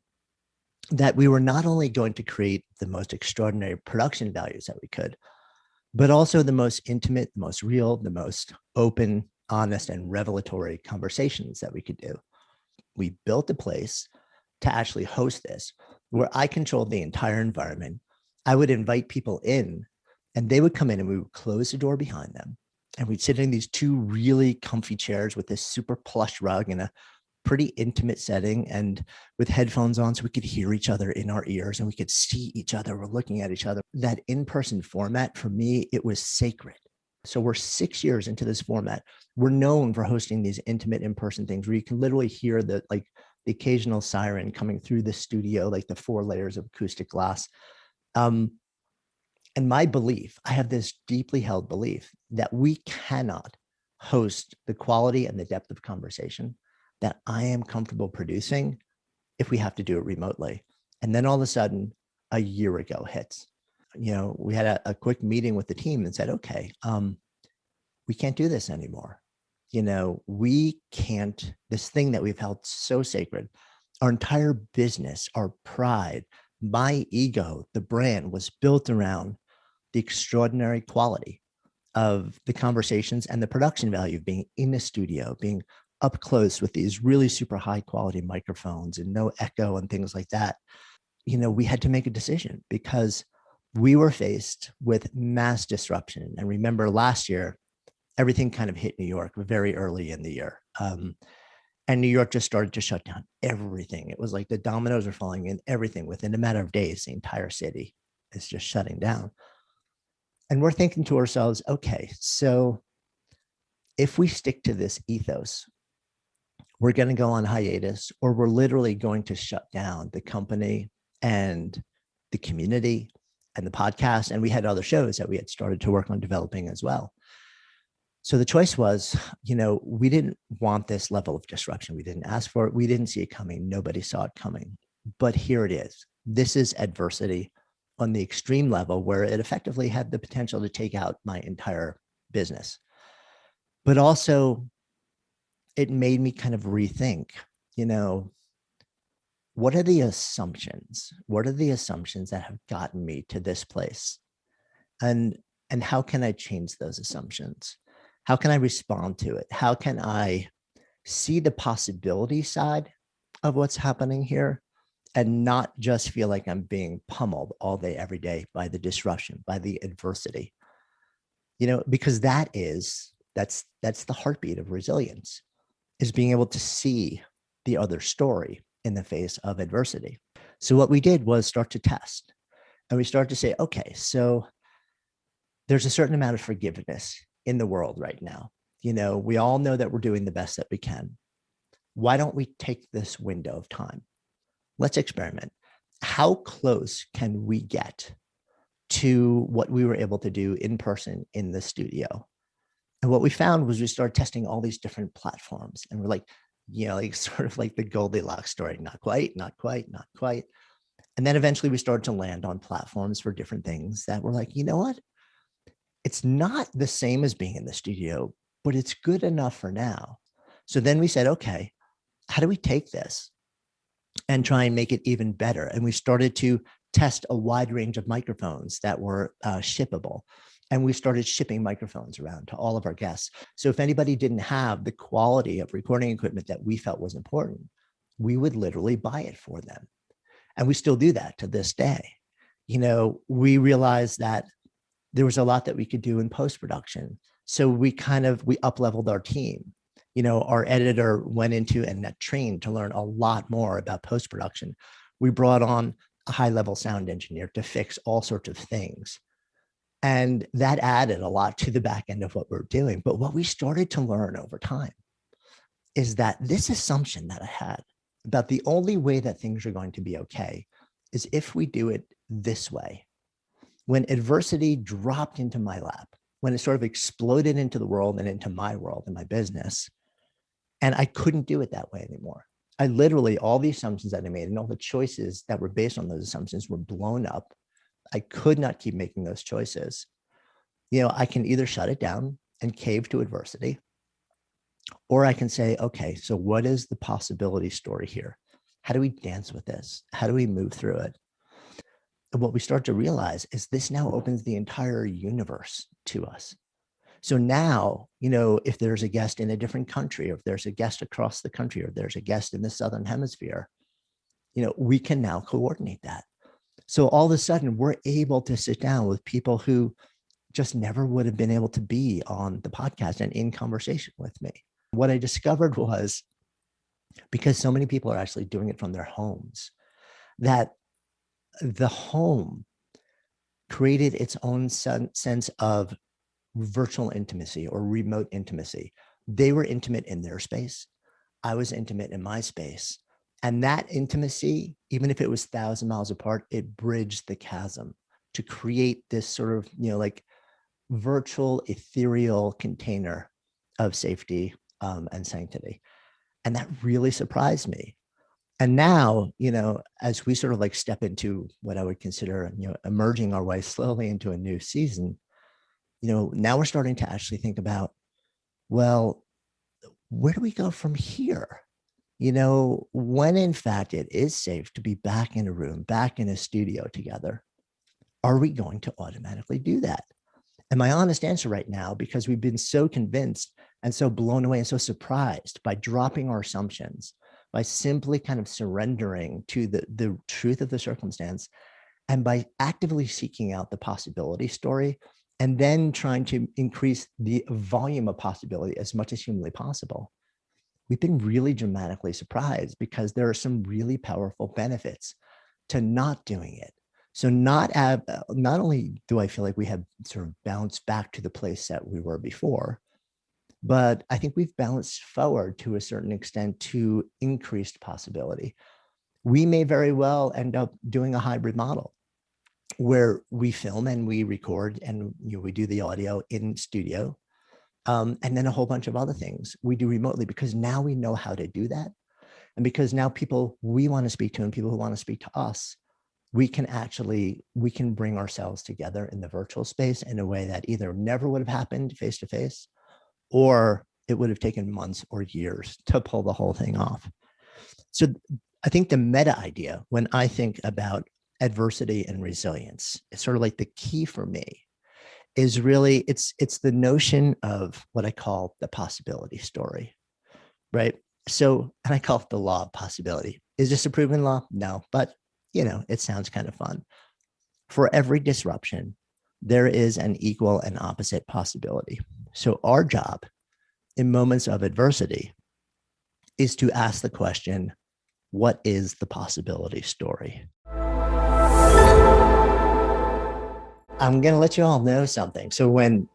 that we were not only going to create the most extraordinary production values that we could, but also the most intimate, the most real, the most open, honest, and revelatory conversations that we could do. We built a place to actually host this where I controlled the entire environment. I would invite people in and they would come in and we would close the door behind them. And we'd sit in these two really comfy chairs with this super plush rug in a pretty intimate setting and with headphones on so we could hear each other in our ears and we could see each other. We're looking at each other. That in-person format, for me, it was sacred. So we're 6 years into this format. We're known for hosting these intimate in-person things where you can literally hear the occasional siren coming through the studio, like the 4 layers of acoustic glass. And my belief, I have this deeply held belief that we cannot host the quality and the depth of conversation that I am comfortable producing if we have to do it remotely. And then all of a sudden, a year ago hits. We had a quick meeting with the team and said, okay, we can't do this anymore. We can't, this thing that we've held so sacred, our entire business, our pride, my ego, the brand was built around the extraordinary quality of the conversations and the production value of being in a studio, being up close with these really super high quality microphones and no echo and things like that. We had to make a decision because we were faced with mass disruption. And remember last year, everything kind of hit New York very early in the year. And New York just started to shut down everything. It was like the dominoes are falling in everything within a matter of days. The entire city is just shutting down. And we're thinking to ourselves, okay, so if we stick to this ethos, we're going to go on hiatus, or we're literally going to shut down the company and the community and the podcast. And we had other shows that we had started to work on developing as well. So the choice was, we didn't want this level of disruption. We didn't ask for it. We didn't see it coming. Nobody saw it coming. But here it is. This is adversity on the extreme level where it effectively had the potential to take out my entire business. But also, it made me kind of rethink, what are the assumptions? What are the assumptions that have gotten me to this place? And how can I change those assumptions? How can I respond to it? How can I see the possibility side of what's happening here and not just feel like I'm being pummeled all day, every day by the disruption, by the adversity? Because that's the heartbeat of resilience, is being able to see the other story in the face of adversity. So what we did was start to test, and we started to say, okay, so there's a certain amount of forgiveness in the world right now. We all know that we're doing the best that we can. Why don't we take this window of time? Let's experiment. How close can we get to what we were able to do in person in the studio? And what we found was we started testing all these different platforms, and we're like, sort of like the Goldilocks story, not quite, not quite, not quite. And then eventually we started to land on platforms for different things that were like, you know what? It's not the same as being in the studio, but it's good enough for now. So then we said, okay, how do we take this and try and make it even better? And we started to test a wide range of microphones that were shippable. And we started shipping microphones around to all of our guests. So if anybody didn't have the quality of recording equipment that we felt was important, we would literally buy it for them. And we still do that to this day. We realized that there was a lot that we could do in post-production. So we up-leveled our team. Our editor went into and trained to learn a lot more about post-production. We brought on a high-level sound engineer to fix all sorts of things. And that added a lot to the back end of what we're doing. But what we started to learn over time is that this assumption that I had about the only way that things are going to be okay is if we do it this way. when adversity dropped into my lap, when it sort of exploded into the world and into my world and my business, and I couldn't do it that way anymore. I literally, all the assumptions that I made and all the choices that were based on those assumptions were blown up. I could not keep making those choices. I can either shut it down and cave to adversity, or I can say, okay, so what is the possibility story here? How do we dance with this? How do we move through it? And what we start to realize is this now opens the entire universe to us. So now, if there's a guest in a different country, or if there's a guest across the country, or there's a guest in the Southern Hemisphere, we can now coordinate that. So all of a sudden, we're able to sit down with people who just never would have been able to be on the podcast and in conversation with me. What I discovered was, because so many people are actually doing it from their homes, that the home created its own sense of virtual intimacy or remote intimacy. They were intimate in their space. I was intimate in my space. And that intimacy, even if it was 1,000 miles apart, it bridged the chasm to create this sort of, like virtual ethereal container of safety and sanctity. And that really surprised me. And now, as we sort of like step into what I would consider, emerging our way slowly into a new season, now we're starting to actually think about, well, where do we go from here? When in fact it is safe to be back in a room, back in a studio together, are we going to automatically do that? And my honest answer right now, because we've been so convinced and so blown away and so surprised by dropping our assumptions, by simply kind of surrendering to the truth of the circumstance, and by actively seeking out the possibility story, and then trying to increase the volume of possibility as much as humanly possible, we've been really dramatically surprised, because there are some really powerful benefits to not doing it. So not only do I feel like we have sort of bounced back to the place that we were before, but I think we've balanced forward to a certain extent to increased possibility. We may very well end up doing a hybrid model where we film and we record and we do the audio in studio, and then a whole bunch of other things we do remotely, because now we know how to do that. And because now people we want to speak to and people who want to speak to us, we can bring ourselves together in the virtual space in a way that either never would have happened face to face, or it would have taken months or years to pull the whole thing off. So I think the meta idea, when I think about adversity and resilience, it's sort of like the key for me is really, it's the notion of what I call the possibility story, right? So, and I call it the law of possibility. Is this a proven law? No, but it sounds kind of fun. For every disruption, there is an equal and opposite possibility. So our job in moments of adversity is to ask the question, what is the possibility story? I'm going to let you all know something. So when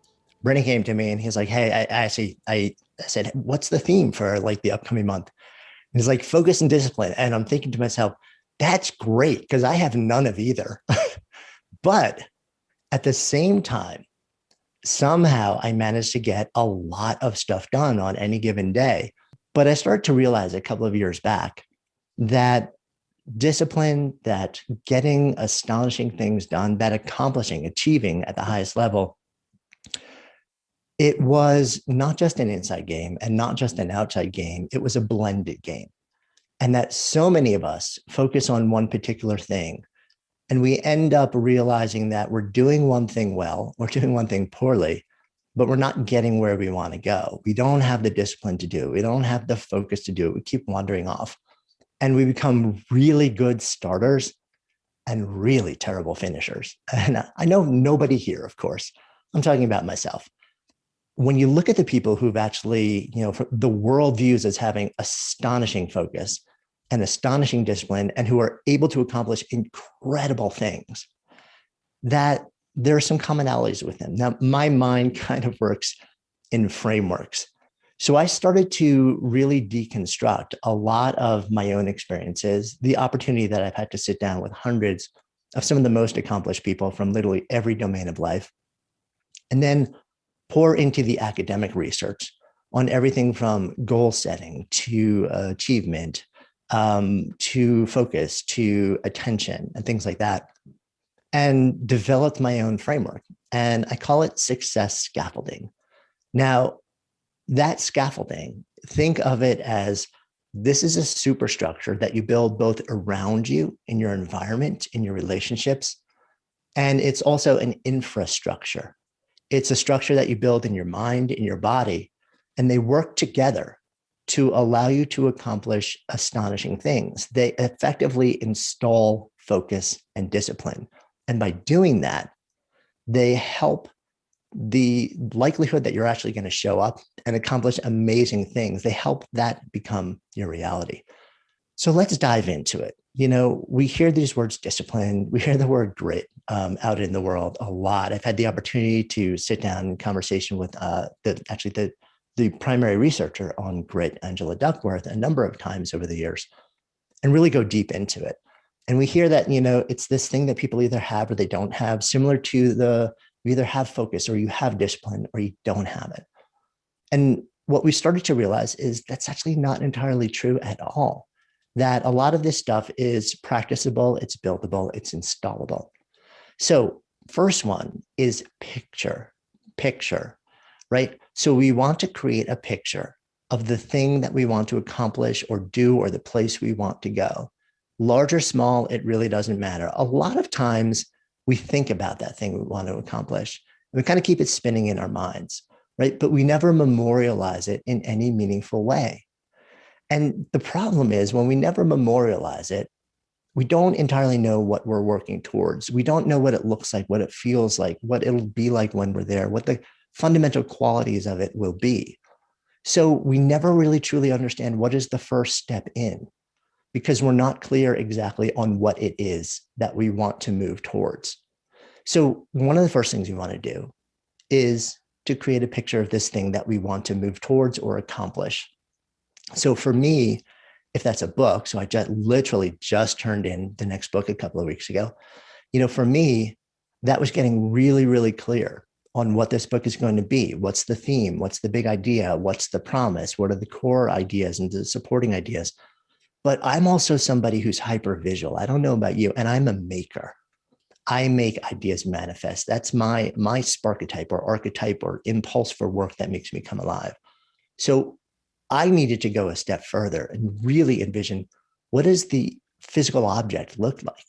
Brennan came to me and he's like, hey, I said, what's the theme for like the upcoming month? And he's like, focus and discipline. And I'm thinking to myself, that's great, because I have none of either. But at the same time, somehow I managed to get a lot of stuff done on any given day. But I started to realize a couple of years back that discipline, that getting astonishing things done, that achieving at the highest level, it was not just an inside game and not just an outside game. It was a blended game. And that so many of us focus on one particular thing, and we end up realizing that we're doing one thing well, we're doing one thing poorly, but we're not getting where we want to go. We don't have the discipline to do it. We don't have the focus to do it. We keep wandering off. And we become really good starters and really terrible finishers. And I know nobody here, of course, I'm talking about myself. When you look at the people who've actually, the world views as having astonishing focus and astonishing discipline, and who are able to accomplish incredible things, that there are some commonalities with them. Now, my mind kind of works in frameworks. So I started to really deconstruct a lot of my own experiences, the opportunity that I've had to sit down with hundreds of some of the most accomplished people from literally every domain of life, and then pour into the academic research on everything from goal setting to achievement, to focus, to attention, and things like that, and developed my own framework. And I call it success scaffolding. Now, that scaffolding, think of it as this is a superstructure that you build both around you in your environment, in your relationships, and it's also an infrastructure. It's a structure that you build in your mind, in your body, and they work together to allow you to accomplish astonishing things. They effectively install focus and discipline. And by doing that, they help the likelihood that you're actually going to show up and accomplish amazing things. They help that become your reality. So let's dive into it. You know, we hear these words discipline, we hear the word grit out in the world a lot. I've had the opportunity to sit down in conversation with the primary researcher on grit, Angela Duckworth, a number of times over the years, and really go deep into it. And we hear that, you know, it's this thing that people either have or they don't have, similar to you either have focus or you have discipline or you don't have it. And what we started to realize is that's actually not entirely true at all. That a lot of this stuff is practicable, it's buildable, it's installable. So first one is picture, right? So we want to create a picture of the thing that we want to accomplish or do, or the place we want to go. Large or small, it really doesn't matter. A lot of times we think about that thing we want to accomplish, and we kind of keep it spinning in our minds, right? But we never memorialize it in any meaningful way. And the problem is when we never memorialize it, we don't entirely know what we're working towards. We don't know what it looks like, what it feels like, what it'll be like when we're there, what the fundamental qualities of it will be. So we never really truly understand what is the first step in, because we're not clear exactly on what it is that we want to move towards. So one of the first things we want to do is to create a picture of this thing that we want to move towards or accomplish. So for me, if that's a book, so I literally just turned in the next book a couple of weeks ago, you know, for me, that was getting really, really clear on what this book is going to be. What's the theme? What's the big idea? What's the promise? What are the core ideas and the supporting ideas? But I'm also somebody who's hyper visual. I don't know about you, and I'm a maker. I make ideas manifest. That's my sparketype or archetype or impulse for work that makes me come alive. So I needed to go a step further and really envision, what does the physical object look like?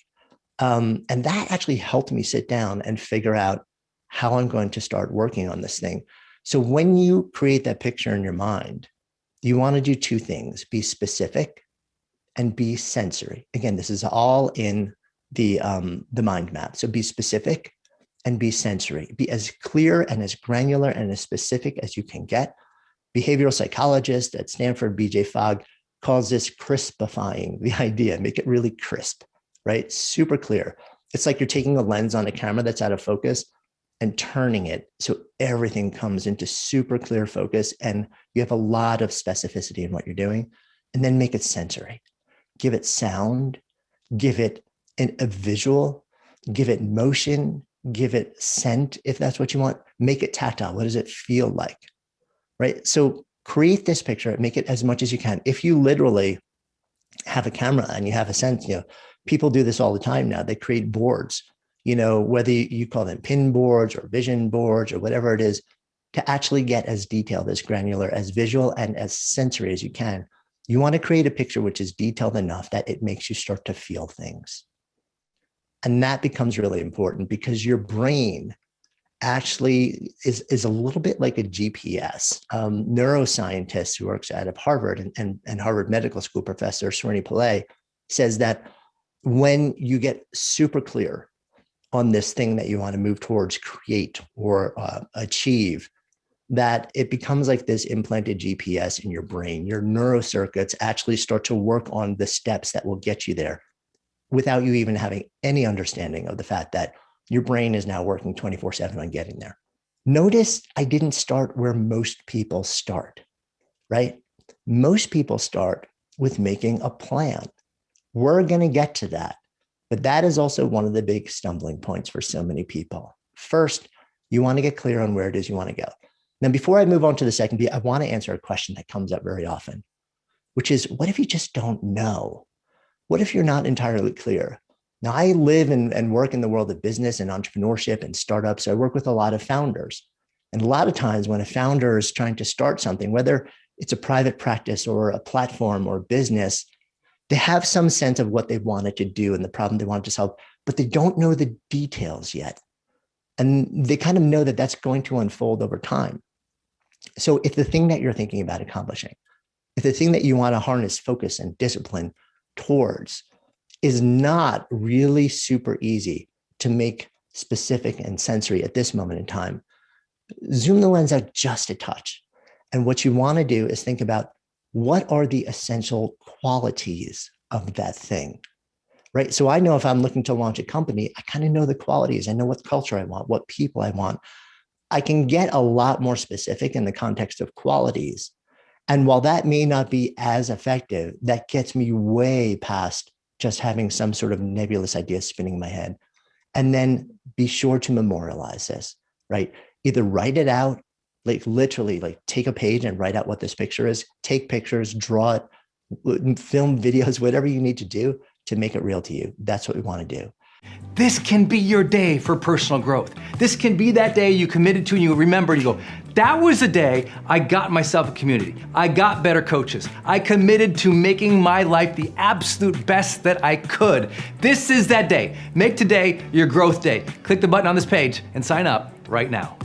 And that actually helped me sit down and figure out how I'm going to start working on this thing. So when you create that picture in your mind, you want to do two things: be specific and be sensory. Again, this is all in the mind map. So be specific and be sensory. Be as clear and as granular and as specific as you can get. Behavioral psychologist at Stanford, BJ Fogg, calls this crispifying the idea, make it really crisp, right? Super clear. It's like you're taking a lens on a camera that's out of focus and turning it so everything comes into super clear focus and you have a lot of specificity in what you're doing. And then make it sensory. Give it sound, give it a visual, give it motion, give it scent, if that's what you want. Make it tactile. What does it feel like? Right? So create this picture, make it as much as you can. If you literally have a camera and you have a sense, you know, people do this all the time now. They create boards, you know, whether you call them pin boards or vision boards or whatever it is, to actually get as detailed, as granular, as visual, and as sensory as you can. You want to create a picture which is detailed enough that it makes you start to feel things. And that becomes really important because your brain actually is a little bit like a GPS. Neuroscientist who works out of Harvard and Harvard Medical School professor Srini Pillay says that when you get super clear on this thing that you want to move towards, create, or achieve, that it becomes like this implanted GPS in your brain. Your neurocircuits actually start to work on the steps that will get you there without you even having any understanding of the fact that your brain is now working 24/7 on getting there. Notice I didn't start where most people start, right? Most people start with making a plan. We're going to get to that. But that is also one of the big stumbling points for so many people. First, you want to get clear on where it is you want to go. Now, before I move on to the second B, I want to answer a question that comes up very often, which is, what if you just don't know? What if you're not entirely clear? Now, I live and work in the world of business and entrepreneurship and startups. So I work with a lot of founders. And a lot of times when a founder is trying to start something, whether it's a private practice or a platform or business, they have some sense of what they wanted to do and the problem they wanted to solve, but they don't know the details yet. And they kind of know that that's going to unfold over time. So if the thing that you're thinking about accomplishing, if the thing that you want to harness focus and discipline towards is not really super easy to make specific and sensory at this moment in time, zoom the lens out just a touch. And what you want to do is think about, what are the essential qualities of that thing, right? So I know if I'm looking to launch a company, I kind of know the qualities. I know what culture I want, what people I want. I can get a lot more specific in the context of qualities. And while that may not be as effective, that gets me way past just having some sort of nebulous idea spinning in my head. And then be sure to memorialize this, right? Either write it out, like literally like take a page and write out what this picture is, take pictures, draw it, film videos, whatever you need to do to make it real to you. That's what we want to do. This can be your day for personal growth. This can be that day you committed to and you remember and you go, that was the day I got myself a community. I got better coaches. I committed to making my life the absolute best that I could. This is that day. Make today your growth day. Click the button on this page and sign up right now.